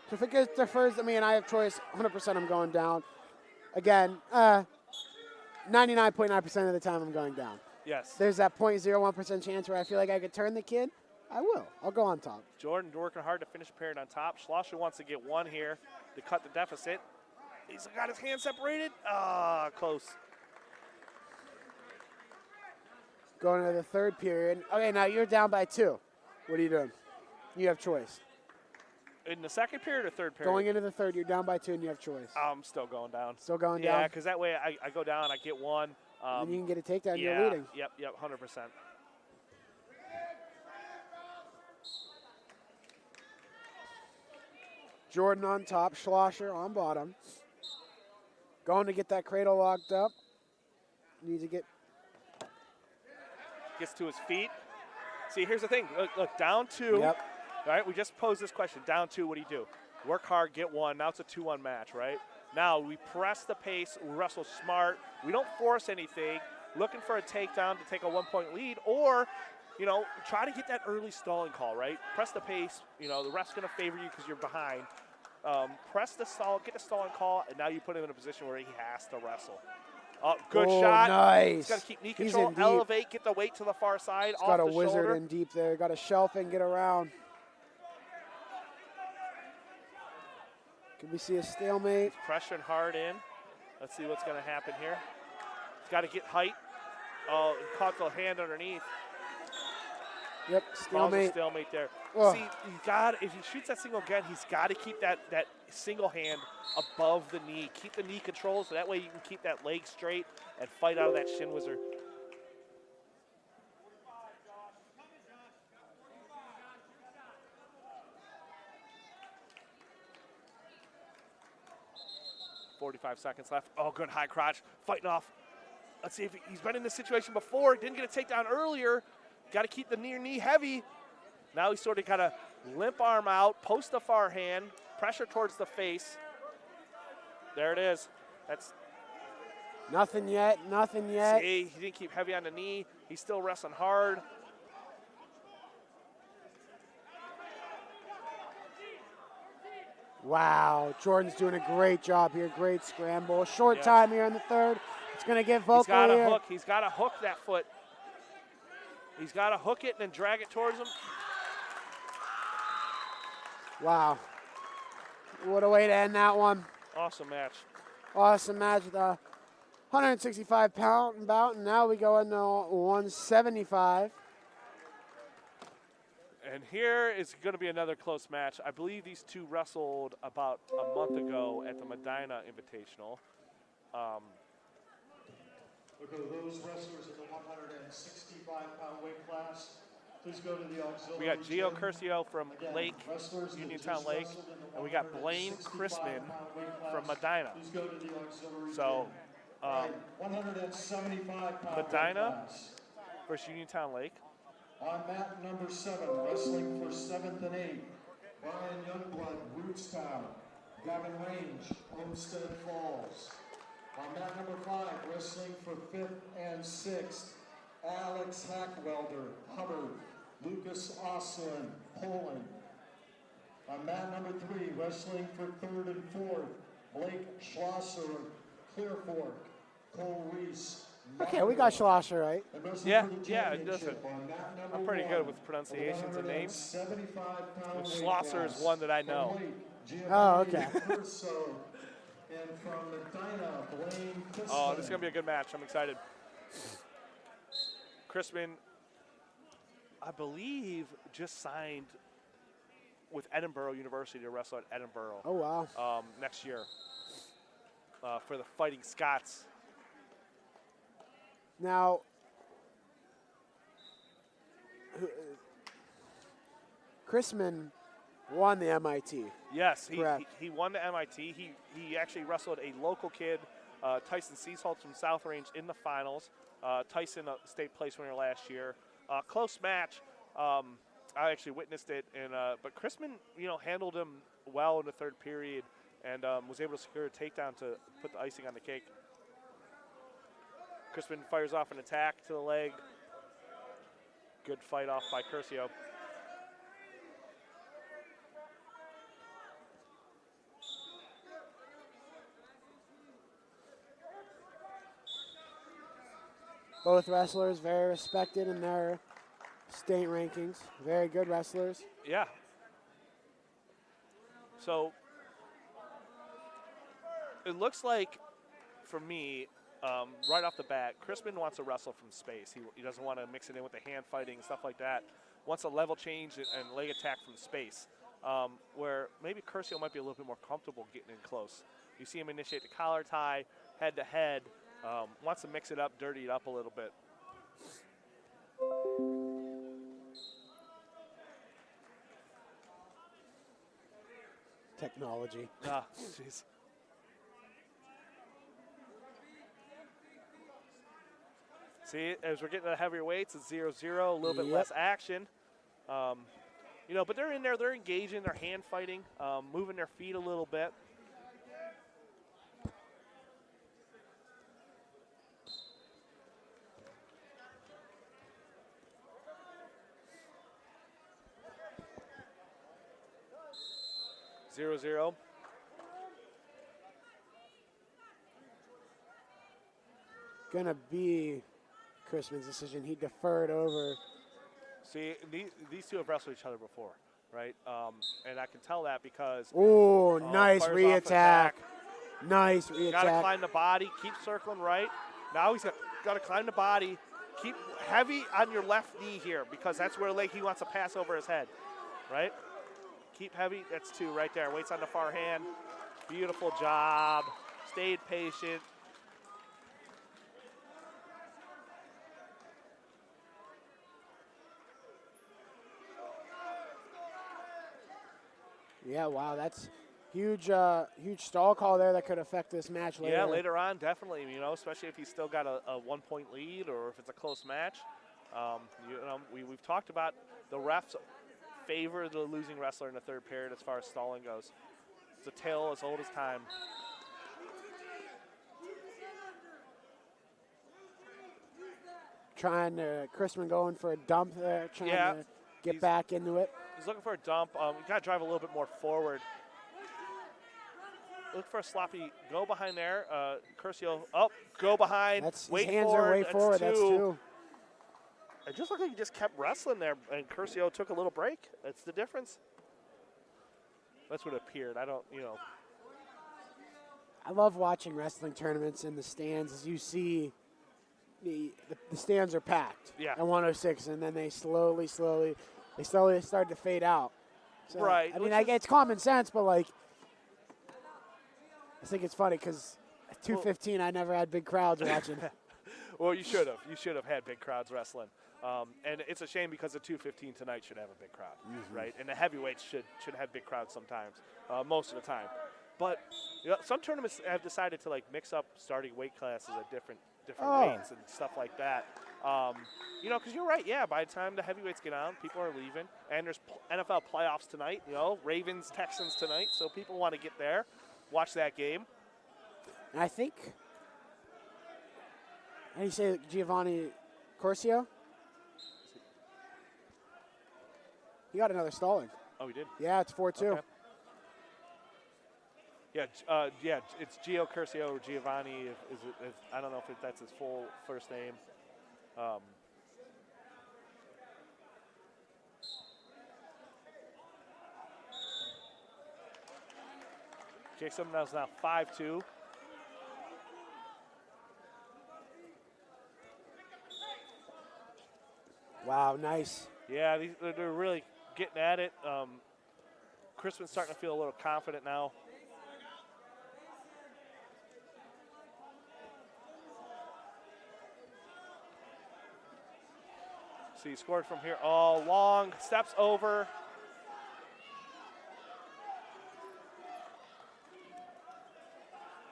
So if it gets defers to me and I have choice, 100% I'm going down. Again, 99.9% of the time I'm going down. Yes. There's that 0.01% chance where I feel like I could turn the kid. I will. I'll go on top. Jordan working hard to finish the period on top. Schlosser wants to get one here to cut the deficit. He's got his hand separated. Close. Going into the third period. Okay, now you're down by 2. What are you doing? You have choice. In the second period or third period? Going into the third, you're down by 2 and you have choice. I'm still going down. Still going down? Yeah, because that way I go down, I get one. And you can get a takedown, you're leading. Yep, 100%. Jordan on top, Schlosser on bottom. Going to get that cradle locked up. Needs to get. Gets to his feet. See, here's the thing. Look, down 2. Yep. All right, we just posed this question. Down 2, what do you do? Work hard, get one. Now it's a 2-1 match, right? Now we press the pace, we wrestle smart. We don't force anything. Looking for a takedown to take a 1-point lead, or, try to get that early stalling call, right? Press the pace. The ref's going to favor you because you're behind. Press the stall, get the stalling call, and now you put him in a position where he has to wrestle. Good shot. Nice. He's got to keep knee control, elevate, get the weight to the far side, He's off got the a wizard shoulder. in deep there. Got a shelf and get around. Can we see a stalemate? He's pressuring hard in. Let's see what's going to happen here. He's got to get height. Oh, he caught the hand underneath. Yep, stalemate. Stalemate there. Oh. See, if he shoots that single again, he's got to keep that single hand above the knee. Keep the knee control so that way you can keep that leg straight and fight out of that shin wizard. .45 seconds left. Oh, good high crotch. Fighting off. Let's see if he's been in this situation before. Didn't get a takedown earlier. Got to keep the near knee heavy. Now he's sort of got to limp arm out, post the far hand, pressure towards the face. There it is. That's nothing yet. Nothing yet. See, he didn't keep heavy on the knee. He's still wrestling hard. Wow, Jordan's doing a great job here. Great scramble. Short Yes. time here in the third. It's going to get vocal He's got to here. hook. He's got to hook that foot. He's got to hook it and then drag it towards him. Wow. What a way to end that one. Awesome match. Awesome match with a 165-pound bout, and now we go into 175. And here is going to be another close match. I believe these two wrestled about a month ago at the Medina Invitational. Look at those wrestlers in the 165-pound weight class. Please go to the auxiliary. We got Gio gym. Curcio from Again, Lake, wrestlers that Uniontown just Lake, wrestled in the and we got Blaine 165-pound Chrisman weight class. from Medina. Please go to the auxiliary So, gym. Right, 175-pound Medina weight class. versus Uniontown Lake. On mat number 7, wrestling for 7th and 8th, Brian Youngblood, Rootstown, Gavin Range, Homestead Falls. On mat number 5, wrestling for 5th and 6th, Alex Hackwelder, Hubbard, Lucas Oslin, Poland. On mat number 3, wrestling for 3rd and 4th, Blake Schlosser, Clear Fork, Cole Reese. Okay, we got Schlosser right. Yeah, listen, I'm pretty good with pronunciations and names. And Schlosser is one that I know. Oh, okay. And from Medina, Blaine Oh, this is going to be a good match. I'm excited. Chrisman, I believe, just signed with Edinburgh University to wrestle at Edinburgh. Oh, wow. Next year for the Fighting Scots. Now, Chrisman won the MIT. Yes, Correct. he won the MIT. He actually wrestled a local kid, Tyson Seasholtz from South Range, in the finals. Tyson, a state place winner last year. Close match. I actually witnessed it, and but Chrisman, handled him well in the third period, and was able to secure a takedown to put the icing on the cake. Chrisman fires off an attack to the leg. Good fight off by Curcio. Both wrestlers very respected in their state rankings. Very good wrestlers. Yeah. So it looks like, for me, right off the bat, Chrisman wants to wrestle from space. He doesn't want to mix it in with the hand fighting and stuff like that. Wants a level change and leg attack from space, where maybe Curcio might be a little bit more comfortable getting in close. You see him initiate the collar tie, head to head. Wants to mix it up, dirty it up a little bit. Technology. Ah, jeez. See, as we're getting to the heavier weights, it's 0-0, a little bit less action. But they're in there, they're engaging, they're hand fighting, moving their feet a little bit. Zero. Gonna be Chrisman's decision. He deferred over. See, these two have wrestled each other before, right? And I can tell that because. Oh, nice fires off re-attack. attack. Nice re-attack. Got to climb the body, keep circling right. Now he's got to climb the body, keep heavy on your left knee here because that's where he wants to pass over his head, right? Keep heavy. That's 2 right there. Weights on the far hand. Beautiful job. Stayed patient. Yeah, wow, that's huge stall call there that could affect this match later. Yeah, later on, definitely, especially if he's still got a 1-point lead or if it's a close match. We've talked about the refs favor the losing wrestler in the third period as far as stalling goes. It's a tale as old as time. Chrisman going for a dump there, trying to get back into it. He's looking for a dump. You got to drive a little bit more forward. look for a sloppy go behind there. Curcio, go behind. His wait hands forward. are way That's forward. That's two. It just looked like he just kept wrestling there, and Curcio took a little break. That's the difference. That's what it appeared. I don't, I love watching wrestling tournaments in the stands. As you see, the stands are packed Yeah. at 106, and then they slowly start to fade out. So, Right. I mean, it's common sense, but like, I think it's funny because at 215, I never had big crowds watching. Well, you should have. You should have had big crowds wrestling. And it's a shame because the 215 tonight should have a big crowd, right? And the heavyweights should have big crowds sometimes, most of the time. But some tournaments have decided to like mix up starting weight classes at different weights and stuff like that. Because you're right. Yeah, by the time the heavyweights get on, people are leaving, and there's NFL playoffs tonight. Ravens Texans tonight, so people want to get there, watch that game. And I think, how do you say Giovanni Corcio? He got another stalling. Oh, he did? Yeah, it's 4-2. Okay. Yeah, it's Gio Curcio or Giovanni. I don't know if that's his full first name. Jake Summerall's now 5-2. Wow, nice. Yeah, they're really getting at it. Crispin's starting to feel a little confident now. So he scored from here. Oh, long steps over.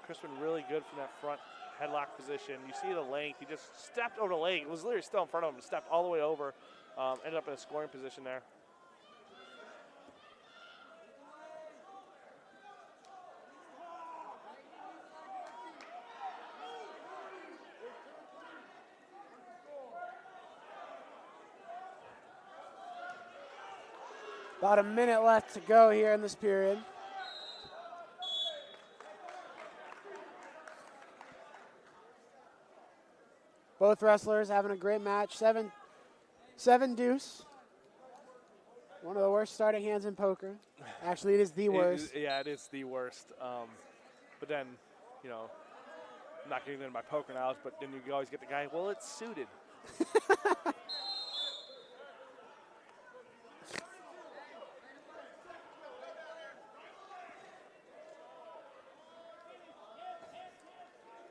Crispin really good from that front headlock position. You see the length. He just stepped over the leg. It was literally still in front of him. Stepped all the way over. Ended up in a scoring position there. About a minute left to go here in this period. Both wrestlers having a great match. Seven deuce. One of the worst starting hands in poker. Actually, it is the worst. It is the worst. But then, I'm not getting into my poker knowledge, but then you always get the guy, well, it's suited.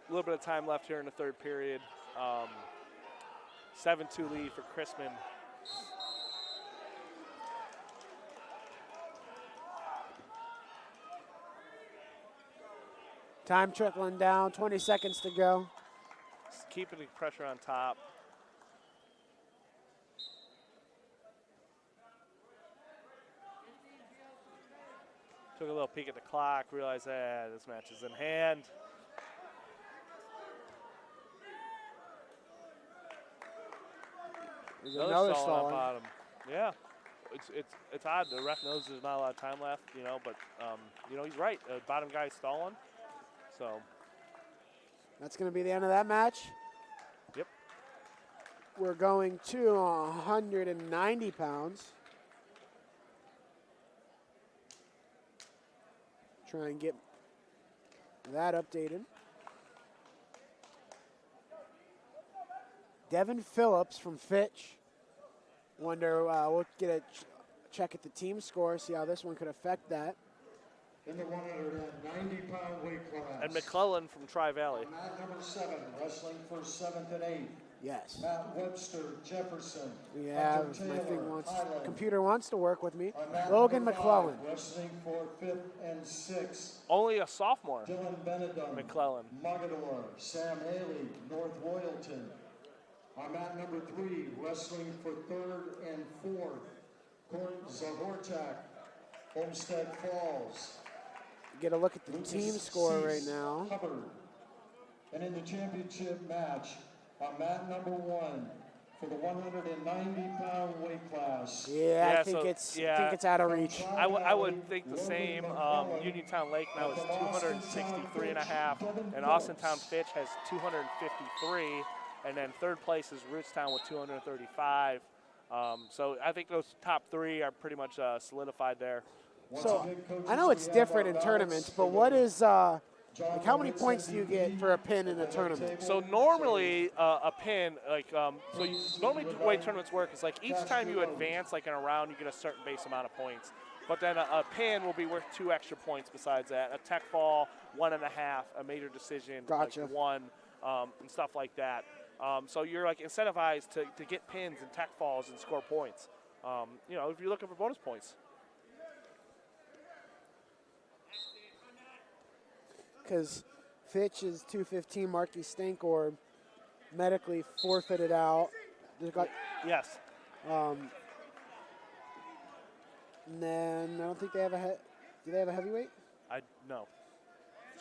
A little bit of time left here in the third period. 7-2 lead for Crispin. Time trickling down, 20 seconds to go. Just keeping the pressure on top. Took a little peek at the clock, realized that this match is in hand. There's another stall on stalling. bottom. Yeah, it's odd. The ref knows there's not a lot of time left, but he's right. The bottom guy's stalling, so That's going to be the end of that match. Yep. We're going to 190 pounds. Try and get that updated. Devin Phillips from Fitch. Wonder, we'll get a check at the team score, see how this one could affect that. In the 190-pound weight class. And McClellan from Tri-Valley. Mat number 7, wrestling for 7th and 8th. Yes. Matt Webster, Jefferson. Yeah, Hunter my Taylor, thing wants, Highland. computer wants to work with me. Mat Logan number 5, McClellan. wrestling for 5th and 6th. Only a sophomore. Dylan Benedum. McClellan. Mogador, Sam Haley, North Royalton. I'm at number 3, wrestling for 3rd and 4th. Court Zahorchak, Homestead Falls. Get a look at the Lucas team score right Cease, now. Hubbard. And in the championship match, I'm at number 1, for the 190-pound weight class. Yeah, I think it's out of reach. I would think the same. Uniontown Lake now is 263 and a half, and Austintown Fitch has 253, and then third place is Rootstown with 235. So I think those top three are pretty much solidified there. So I know it's different in tournaments, but what is like how many points do you get for a pin in a tournament? So normally a pin, normally the way tournaments work is like each time you advance like in a round, you get a certain base amount of points. But then a pin will be worth 2 extra points besides that. A tech fall, 1.5, a major decision, Gotcha. like 1, and stuff like that. So you're like incentivized to get pins and tech falls and score points. If you're looking for bonus points. Because Fitch is 215, Markey Stankorb medically forfeited out. Yes. And then I don't think they have do they have a heavyweight? No.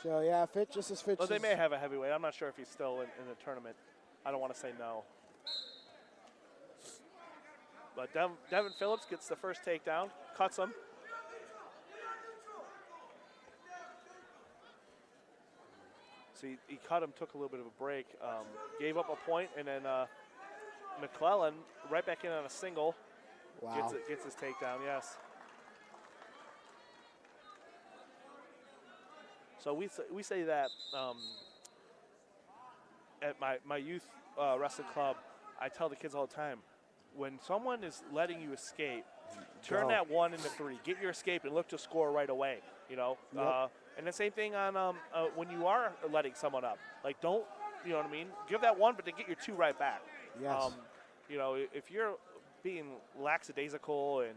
So yeah, Fitch. This is Fitch. Well, they may have a heavyweight. I'm not sure if he's still in the tournament. I don't want to say no. But Devin Phillips gets the first takedown, cuts him. So he cut him, took a little bit of a break, gave up a point, and then McClellan right back in on a single. Wow. Gets his takedown, yes. So we say that at my youth wrestling club, I tell the kids all the time, when someone is letting you escape, turn that 1 into 3. Get your escape and look to score right away. Yep. And the same thing on when you are letting someone up. Like, don't, you know what I mean? Give that 1, but then get your 2 right back. Yes. If you're being lackadaisical and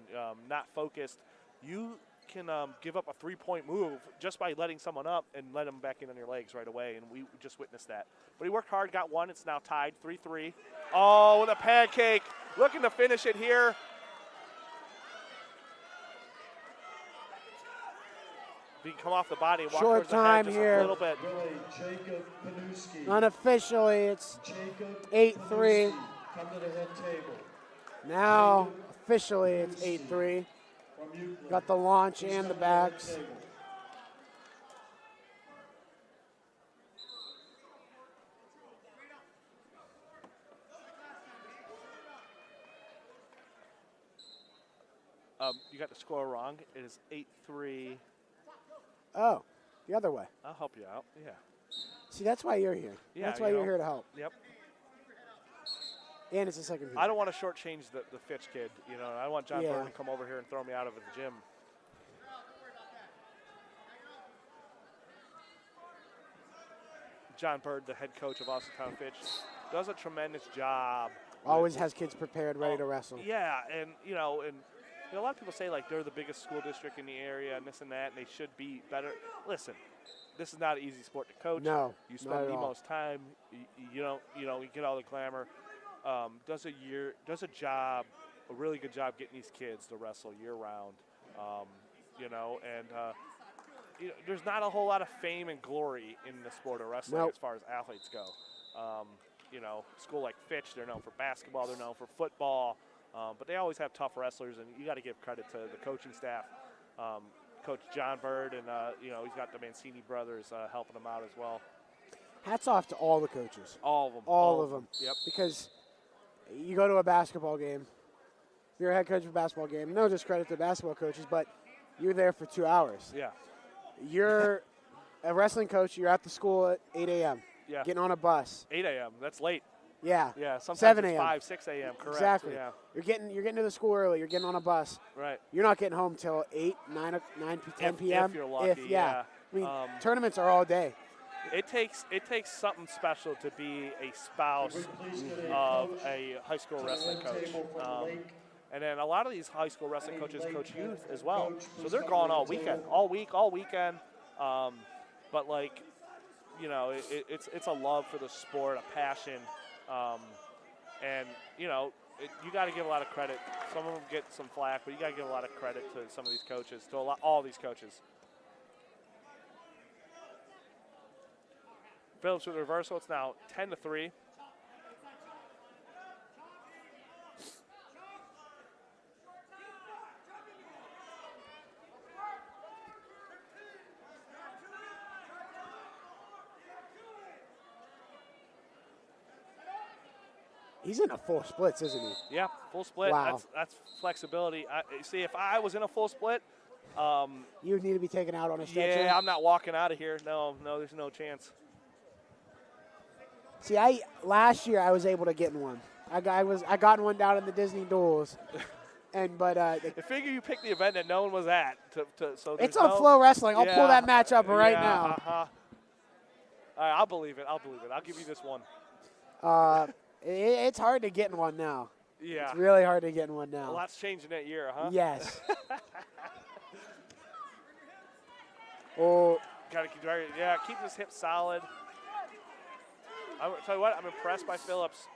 not focused, you can give up a 3-point move just by letting someone up and let them back in on your legs right away, and we just witnessed that. But he worked hard, got 1. It's now tied, 3-3. Oh, with a pancake, looking to finish it here. If he can come off the body and walk Short towards the time head just here. a little bit. Unofficially, it's 8-3. Come to the head table. Now, officially, it's 8-3. Got the launch and the backs. You got the score wrong. It is 8-3. Oh, the other way. I'll help you out. Yeah. See, that's why you're here. Yeah, That's why you're here to help. Yep. And it's a second period. I don't want to shortchange the Fitch kid. I want John Yeah. Burton to come over here and throw me out of the gym. John Bird, the head coach of Austintown Fitch, does a tremendous job. Always has kids prepared, ready to wrestle. Yeah, and a lot of people say like they're the biggest school district in the area and this and that, and they should be better. Listen, this is not an easy sport to coach. No, you not spend at the all. most time. You get all the glamour. Does a job, a really good job getting these kids to wrestle year round. There's not a whole lot of fame and glory in the sport of wrestling as far as athletes go. School like Fitch, they're known for basketball, they're known for football, but they always have tough wrestlers, and you got to give credit to the coaching staff. Coach John Bird, and he's got the Mancini brothers helping him out as well. Hats off to all the coaches. All of them. All of them. Yep. Because you go to a basketball game, you're a head coach of a basketball game, no discredit to basketball coaches, but you're there for 2 hours. Yeah. You're a wrestling coach, you're at the school at 8 a.m. Yeah. Getting on a bus. 8 a.m. That's late. Yeah. Yeah. Sometimes 7 it's a.m. 5, 6 a.m. Correct. Exactly. Yeah. You're getting to the school early. You're getting on a bus. Right. You're not getting home till 8, 9, 10 p.m. If you're lucky. Yeah. I mean, tournaments are all day. It takes something special to be a spouse of a high school wrestling coach. And then a lot of these high school wrestling coaches coach youth as well. So they're gone all weekend, all weekend. But it's a love for the sport, a passion. You got to give a lot of credit. Some of them get some flack, but you got to give a lot of credit to some of these coaches, all these coaches. Phillips with reversal. It's now 10-3. He's in a full splits, isn't he? Yeah, full split. Wow. That's flexibility. See, if I was in a full split, you would need to be taken out on a stretcher. yeah, I'm not walking out of here. No, there's no chance. See, last year I was able to get in one. I got in one down in the Disney duels, but I figure you picked the event that no one was at. So it's on Flow Wrestling. I'll pull that match up right now. All right, I'll believe it. I'll give you this one. It's hard to get in one now. Yeah. It's really hard to get in one now. A lot's changing that year, huh? Yes. Oh. Got to keep his hip solid. I'll tell you what, I'm impressed by Phillips.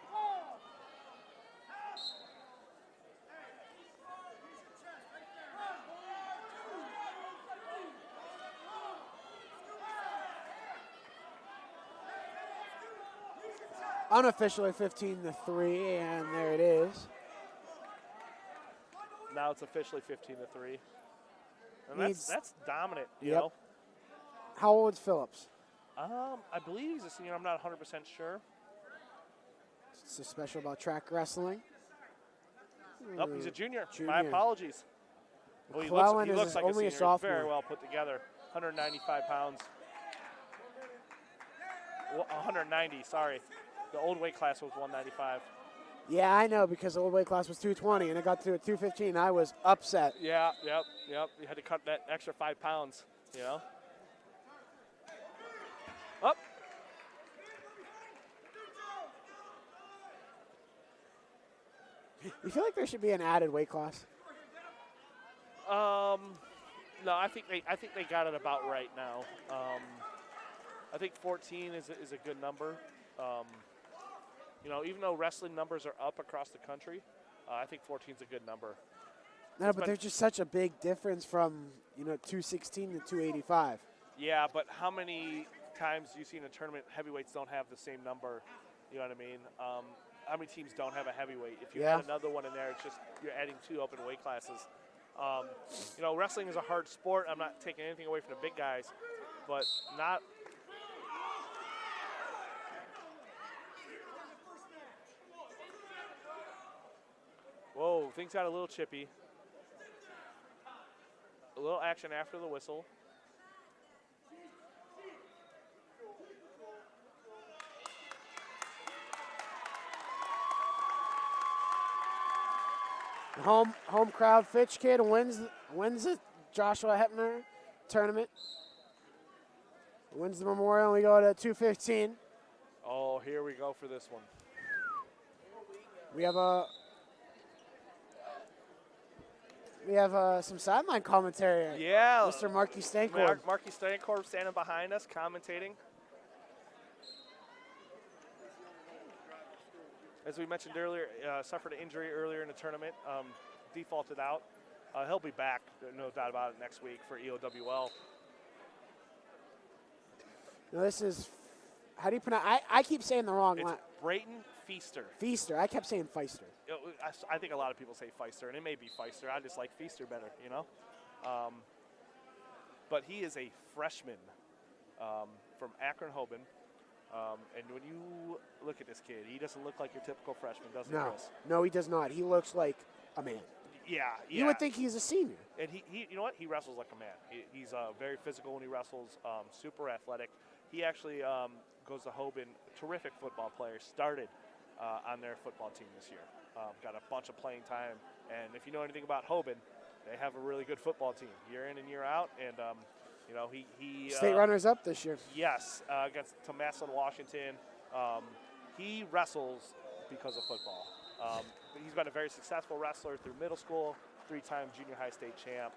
Unofficially 15-3, and there it is. Now it's officially 15-3. And that's dominant, you know. How old is Phillips? I believe he's a senior. I'm not 100% sure. It's so special about track wrestling. Nope, he's a junior. My apologies. Well, he looks like only a a senior. sophomore. Very well put together. 195 pounds. Well, 190, sorry. The old weight class was 195. Yeah, I know, because the old weight class was 220, and it got to 215. I was upset. Yeah, yep. You had to cut that extra 5 pounds, you know. Up. You feel like there should be an added weight class? No, I think they got it about right now. I think 14 is a good number. You know, even though wrestling numbers are up across the country, I think 14 is a good number. No, but there's just such a big difference from 216 to 285. Yeah, but how many times you see in a tournament heavyweights don't have the same number? You know what I mean? How many teams don't have a heavyweight? If you add another one in there, it's just you're adding 2 open weight classes. You know, wrestling is a hard sport. I'm not taking anything away from the big guys, but not. Whoa, things got a little chippy. A little action after the whistle. Home crowd Fitch kid wins the Joshua Hephner tournament. Wins the Memorial, and we go to 215. Oh, here we go for this one. We have some sideline commentary. Yeah. Mr. Marky Stankorb. Marky Stankorb standing behind us, commentating. As we mentioned earlier, suffered an injury earlier in the tournament, defaulted out. He'll be back, no doubt about it, next week for EOWL. Now this is, how do you pronounce? I keep saying the wrong one. It's Brayton Feaster. Feaster. I kept saying Feister. I think a lot of people say Feister, and it may be Feister. I just like Feaster better, you know. But he is a freshman from Akron-Hoban. And when you look at this kid, he doesn't look like your typical freshman, does he, Chris? No, he does not. He looks like a man. Yeah. You would think he's a senior. And he you know what? He wrestles like a man. He's very physical when he wrestles, super athletic. He actually goes to Hoban, terrific football player, started on their football team this year. Got a bunch of playing time. And if you know anything about Hoban, they have a really good football team, year in and year out. And, you know, he state runners up this year. Yes, against Tommaso, Washington. He wrestles because of football. He's been a very successful wrestler through middle school, 3-time junior high state champ.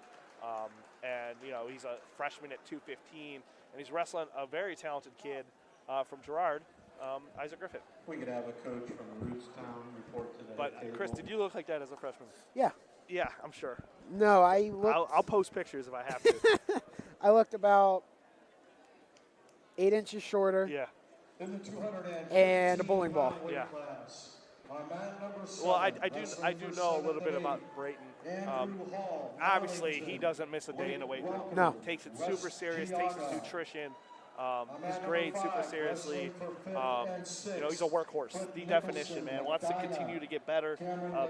And, you know, he's a freshman at 215, and he's wrestling a very talented kid from Girard, Isaac Griffith. We could have a coach from Rootstown report today. But, Chris, did you look like that as a freshman? Yeah. Yeah, I'm sure. No, I looked. I'll post pictures if I have to. I looked about 8 inches shorter. Yeah. And a bowling ball. Yeah. Well, I do know a little bit about Brayton. Obviously, he doesn't miss a day in the weight room. No. Takes it super serious, takes his nutrition His grades super seriously. He's a workhorse, the definition, man. Wants to continue to get better,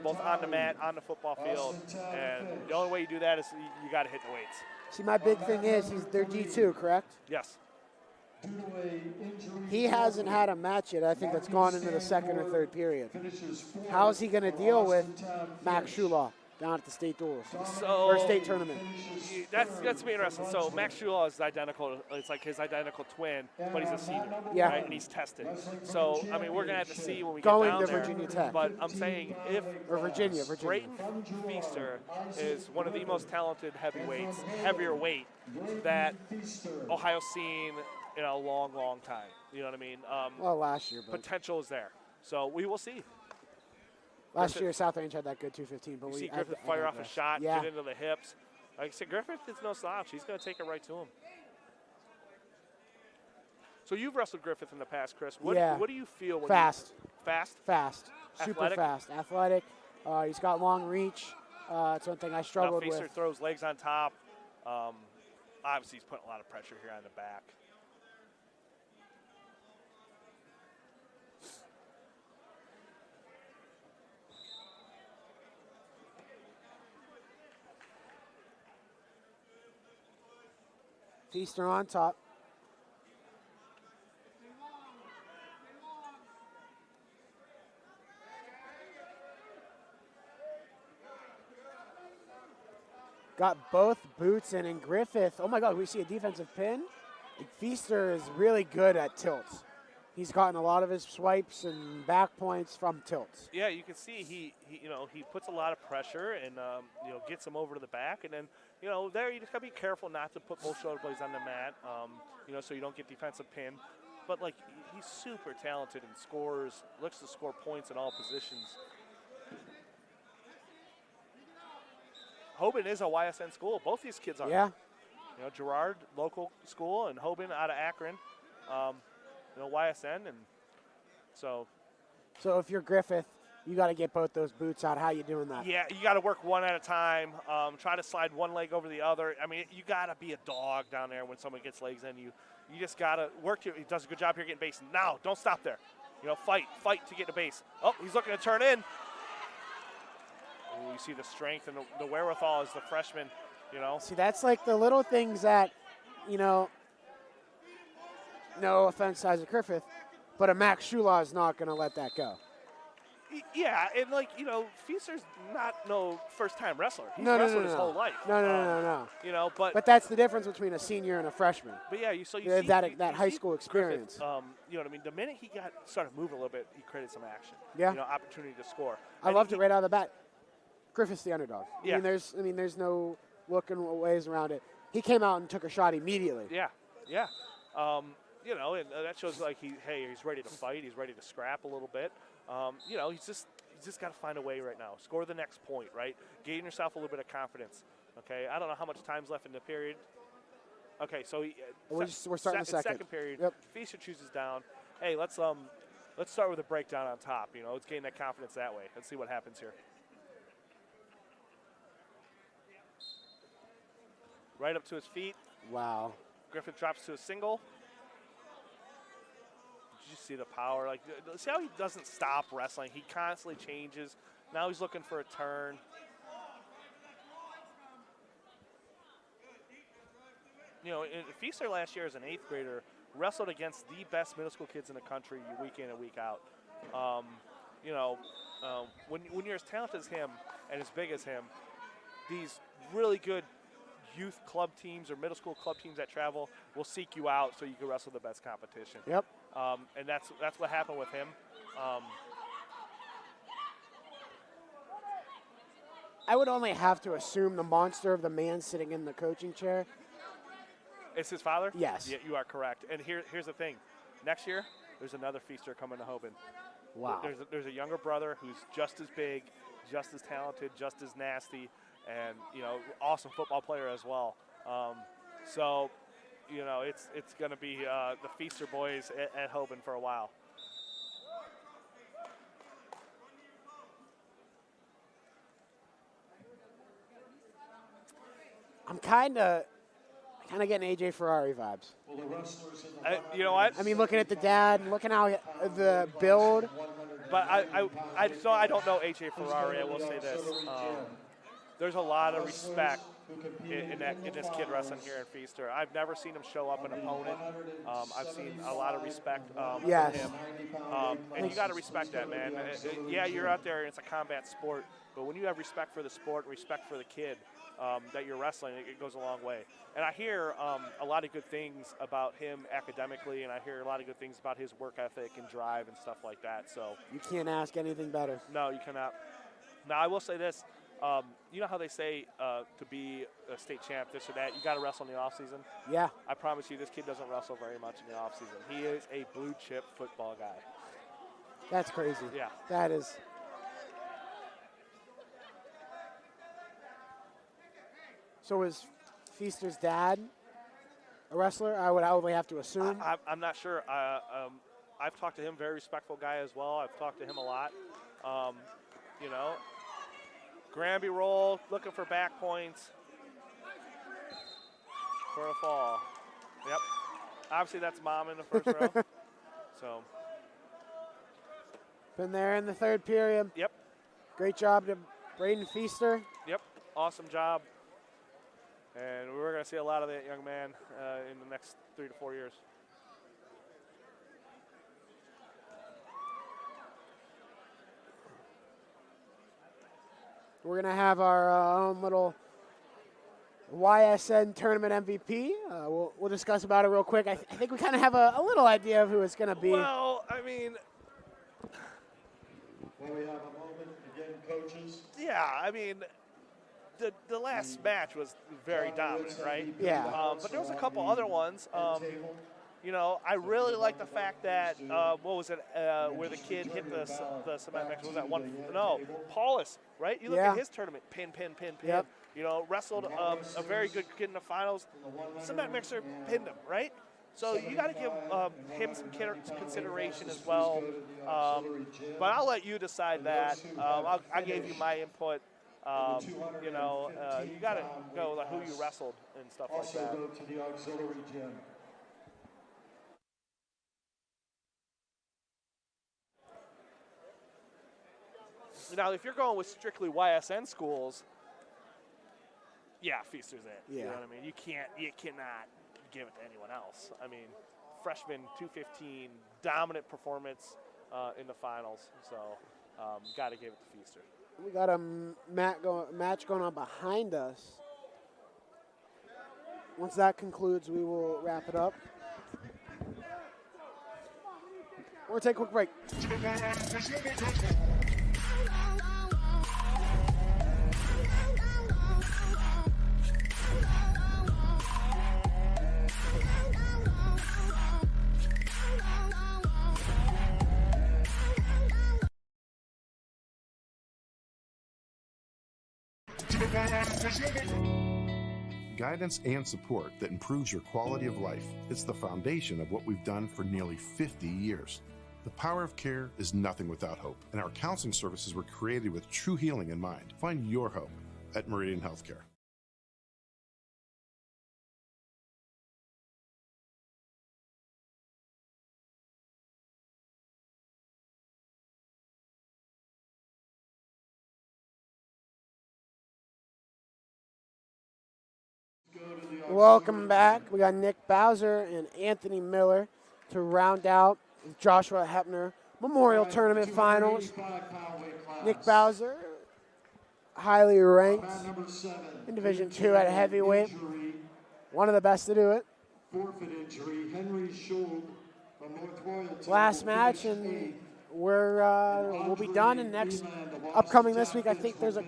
both on the mat, on the football field. And the only way you do that is you got to hit the weights. See, my big thing is they're D2, correct? Yes. He hasn't had a match yet. I think that's gone into the second or third period. How is he going to deal with Max Shulaw down at the state duels or state tournament? That's going to be interesting. So Max Shulaw is identical. It's like his identical twin, but he's a senior. Yeah. Right? And he's tested. So, I mean, we're going to have to see when we Going get to down there. Virginia Tech. But I'm saying if Virginia. Brayton Feaster is one of the most talented heavyweights, heavier weight that Ohio's seen in a long, long time. You know what I mean? Well, last year, but potential is there. So we will see. Last year, South Range had that good 215, but you see Griffith fire off a shot, get into the hips. Like I said, Griffith is no slouch. He's going to take it right to him. So you've wrestled Griffith in the past, Chris. What do you feel when fast? Fast? Super Athletic? fast. Athletic. He's got long reach. It's one thing I struggled Feaster with. throws legs on top. Obviously, he's putting a lot of pressure here on the back. Feaster on top. Got both boots in, and Griffith, oh my God, we see a defensive pin. Feaster is really good at tilts. He's gotten a lot of his swipes and back points from tilts. Yeah, you can see he puts a lot of pressure and gets him over to the back, and then there you just gotta be careful not to put both shoulder blades on the mat, so you don't get defensive pin. But like he's super talented and looks to score points in all positions. Hoban is a YSN school. Both these kids are. Yeah. Girard, local school, and Hoban out of Akron. YSN, and so. So if you're Griffith, you got to get both those boots out. How you doing that? Yeah, you got to work one at a time. Try to slide one leg over the other. I mean, you got to be a dog down there when someone gets legs in you. You just got to work. He does a good job here getting base. Now, don't stop there. Fight to get to base. Oh, he's looking to turn in. Ooh, you see the strength and the wherewithal as the freshman. See, that's like the little things that, no offense, Isaac Griffith, but a Max Shulaw is not going to let that go. Yeah, and Feaster's not no first-time wrestler. He's No. wrestled his whole life. No. But that's the difference between a senior and a freshman. But yeah, you see that high school experience. Griffith, you know what I mean? The minute he started moving a little bit, he created some action. Yeah. Opportunity to score. I loved it right out of the bat. Griffith's the underdog. Yeah. There's no looking ways around it. He came out and took a shot immediately. Yeah. And that shows like he's ready to fight. He's ready to scrap a little bit. He's just got to find a way right now. Score the next point, right? Gain yourself a little bit of confidence. Okay, I don't know how much time's left in the period. Okay, so we're starting the second period. Yep. Feaster chooses down. Hey, let's start with a breakdown on top. Let's gain that confidence that way. Let's see what happens here. Right up to his feet. Wow. Griffith drops to a single. Did you see the power? See how he doesn't stop wrestling? He constantly changes. Now he's looking for a turn. Feaster last year as an 8th grader wrestled against the best middle school kids in the country week in and week out. When you're as talented as him and as big as him, these really good youth club teams or middle school club teams that travel will seek you out so you can wrestle the best competition. Yep. And that's what happened with him. I would only have to assume the monster of the man sitting in the coaching chair. It's his father? Yes. Yeah, you are correct. And here's the thing. Next year, there's another Feaster coming to Hoban. Wow. There's a younger brother who's just as big, just as talented, just as nasty, and awesome football player as well. It's going to be the Feaster boys at Hoban for a while. I'm kind of Kind of getting AJ Ferrari vibes. You know what? I mean, looking at the dad, looking how the build. But I don't know AJ Ferrari. I will say this: there's a lot of respect in this kid wrestling here in Feaster. I've never seen him show up an opponent. I've seen a lot of respect Yes. for him, and you got to respect that, man. Yeah, you're out there and it's a combat sport, but when you have respect for the sport and respect for the kid that you're wrestling, it goes a long way. And I hear a lot of good things about him academically, and I hear a lot of good things about his work ethic and drive and stuff like that. So you can't ask anything better. No, you cannot. Now, I will say this. You know how they say to be a state champ, this or that, you got to wrestle in the offseason? Yeah. I promise you, this kid doesn't wrestle very much in the offseason. He is a blue-chip football guy. That's crazy. Yeah. That is. So is Feaster's dad a wrestler? I would only have to assume. I'm not sure. I've talked to him, very respectful guy as well. I've talked to him a lot. You know, Granby roll, looking for back points for a fall. Yep. Obviously, that's mom in the first row. So. Been there in the third period. Yep. Great job to Braden Feaster. Yep. Awesome job. And we're going to see a lot of that young man in the next 3 to 4 years. We're going to have our own little YSN tournament MVP. We'll discuss about it real quick. I think we kind of have a little idea of who it's going to be. Well, I mean, Well, we have a moment again, coaches. yeah, I mean, the last match was very dominant, right? Yeah. But there was a couple other ones. You know, I really like the fact that, what was it, where the kid hit the cement mixer, was that one? No, Paulus, right? You look Yeah. at his tournament, pin. Yep. You know, wrestled a very good kid in the finals. Cement mixer pinned him, right? So you got to give him some consideration as well. But I'll let you decide that. I gave you my input. You know, you got to go like who you wrestled and stuff like Also that. go to the auxiliary gym. Now, if you're going with strictly YSN schools, yeah, Feaster's it. You know Yeah. what I mean? You cannot give it to anyone else. I mean, freshman 215, dominant performance in the finals. So, got to give it to Feaster. We got a match going on behind us. Once that concludes, we will wrap it up. We'll take a quick break. Guidance and support that improves your quality of life. It's the foundation of what we've done for nearly 50 years. The power of care is nothing without hope, and our counseling services were created with true healing in mind. Find your hope at Meridian Healthcare. Welcome back. We got Nick Bowser and Anthony Miller to round out the Joshua Hephner Memorial Tournament Finals. Nick Bowser, highly ranked in Division II at heavyweight. One of the best to do it. Forfeit injury, Henry Schuld from North Royalton. Last match, and we'll be done. And next, upcoming this week, I think there's a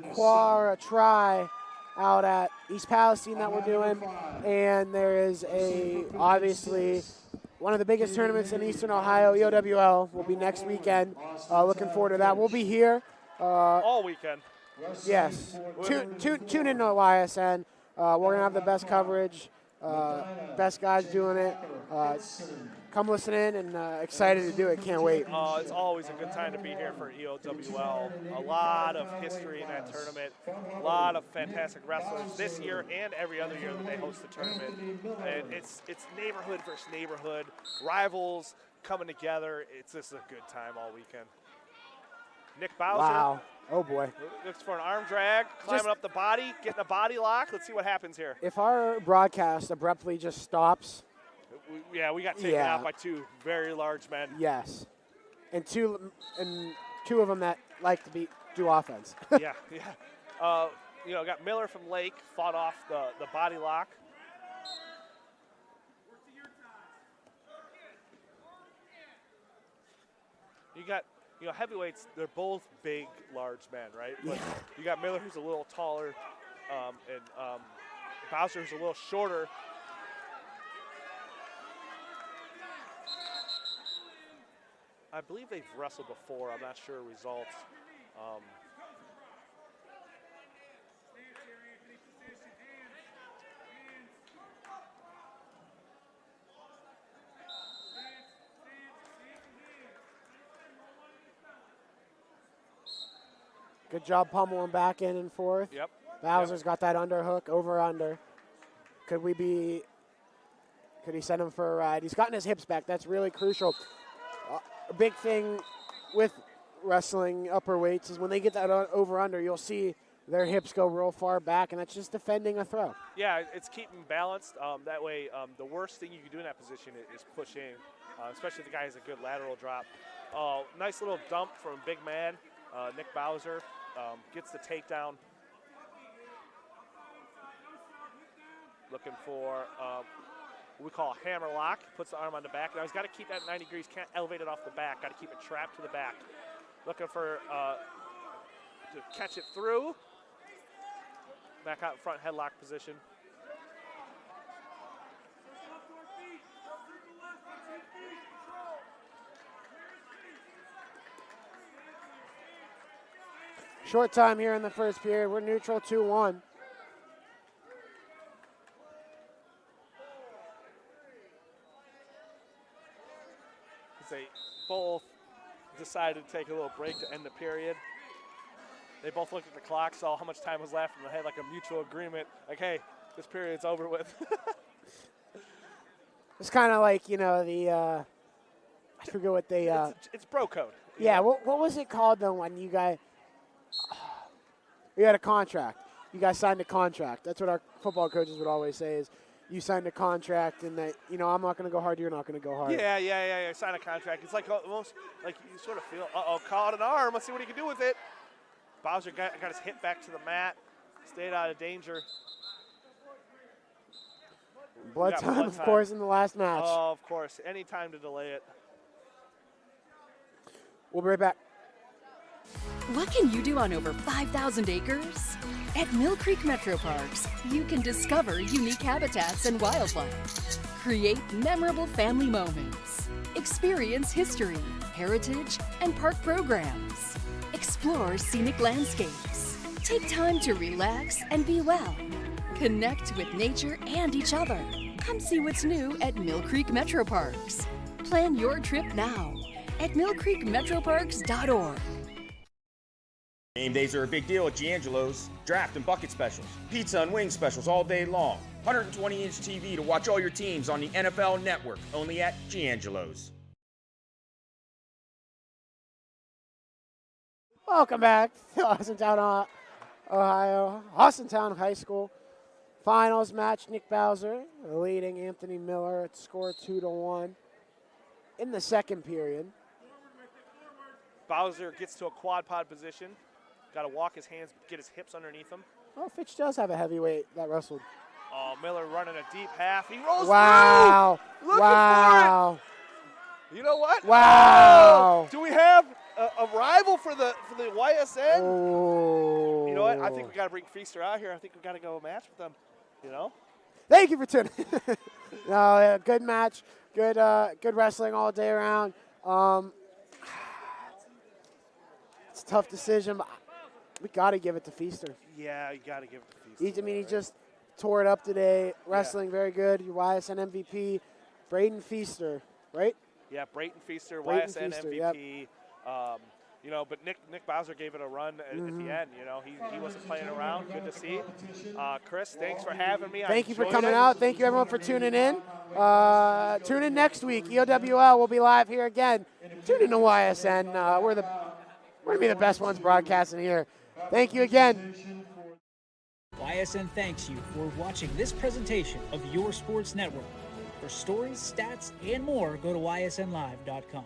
try out at East Palestine that we're doing, and there is obviously one of the biggest tournaments in Eastern Ohio, EOWL, will be next weekend. Looking forward to that. We'll be here all weekend. Yes, tune in to YSN. We're gonna have the best coverage Best guys doing it. Come listen in and excited to do it. Can't wait. It's always a good time to be here for EOWL. A lot of history in that tournament. A lot of fantastic wrestlers this year and every other year that they host the tournament. And it's neighborhood versus neighborhood, rivals coming together. It's just a good time all weekend. Nick Bowser. Wow. Oh, boy. Looks for an arm drag, climbing up the body, getting a body lock. Let's see what happens here. If our broadcast abruptly just stops. We got taken out by two very large men. Yes. And two of them that like to do offense. Yeah. Got Miller from Lake, fought off the body lock. You got, heavyweights, they're both big, large men, right? But you got Miller, who's a little taller, and Bowser, who's a little shorter. I believe they've wrestled before. I'm not sure results. Good job pummeling back in and forth. Yep. Bowser's got that underhook, over-under. Could he send him for a ride? He's gotten his hips back. That's really crucial. A big thing with wrestling upper weights is when they get that over-under, you'll see their hips go real far back, and that's just defending a throw. Yeah, it's keeping balanced. That way, the worst thing you can do in that position is push in, especially if the guy has a good lateral drop. Nice little dump from big man, Nick Bowser. Gets the takedown. Looking for what we call a hammer lock. Puts the arm on the back. Now he's got to keep that at 90 degrees. Can't elevate it off the back. Got to keep it trapped to the back. Looking for to catch it through. Back out in front, headlock position. Short time here in the first period. We're neutral 2-1. They both decided to take a little break to end the period. They both looked at the clock, saw how much time was left, and they had like a mutual agreement, like, hey, this period's over with. It's kind of like, I forget what they... It's bro code. Yeah, what was it called, though, when you guys... You had a contract. You guys signed a contract. That's what our football coaches would always say is, you signed a contract and that, I'm not going to go hard, you're not going to go hard. Yeah. Sign a contract. It's like almost like you sort of feel, caught an arm. Let's see what he can do with it. Bowser got his hip back to the mat, stayed out of danger. Blood time, of course, in the last match. Oh, of course. Any time to delay it. We'll be right back. What can you do on over 5,000 acres? At Mill Creek Metro Parks, you can discover unique habitats and wildlife, create memorable family moments, experience history, heritage, and park programs, explore scenic landscapes, take time to relax and be well, connect with nature and each other. Come see what's new at Mill Creek Metro Parks. Plan your trip now at millcreekmetroparks.org. Game days are a big deal at Giangelo's. Draft and bucket specials, pizza and wing specials all day long. 120-inch TV to watch all your teams on the NFL Network, only at Giangelo's. Welcome back to Austintown, Ohio. Austintown High School finals match. Nick Bowser leading Anthony Miller at score 2-1 in the second period. Bowser gets to a quad pod position. Got to walk his hands, get his hips underneath him. Oh, Fitch does have a heavyweight that wrestled. Oh, Miller running a deep half. He rolls wow. through. Looking wow. for it. You know what? Wow. Oh, do we have a rival for the YSN? Oh. You know what? I think we got to bring Feaster out here. I think we got to go match with them. Thank you for tuning. Good match. Good wrestling all day around. It's a tough decision, but we got to give it to Feaster. Yeah, you got to give it to Feaster. He just tore it up today. Wrestling very good. Your YSN MVP, Braden Feaster, right? Yeah, Brayton Feaster, Brayton YSN Feaster, MVP. But Nick Bowser gave it a run at the end. He wasn't playing around. Good to see. Chris, thanks for having me. Thank you for coming out. Thank you, everyone, for tuning in. Tune in next week. EOWL will be live here again. Tune in to YSN. We're going to be the best ones broadcasting here. Thank you again. YSN thanks you for watching this presentation of your sports network. For stories, stats, and more, go to ysnlive.com.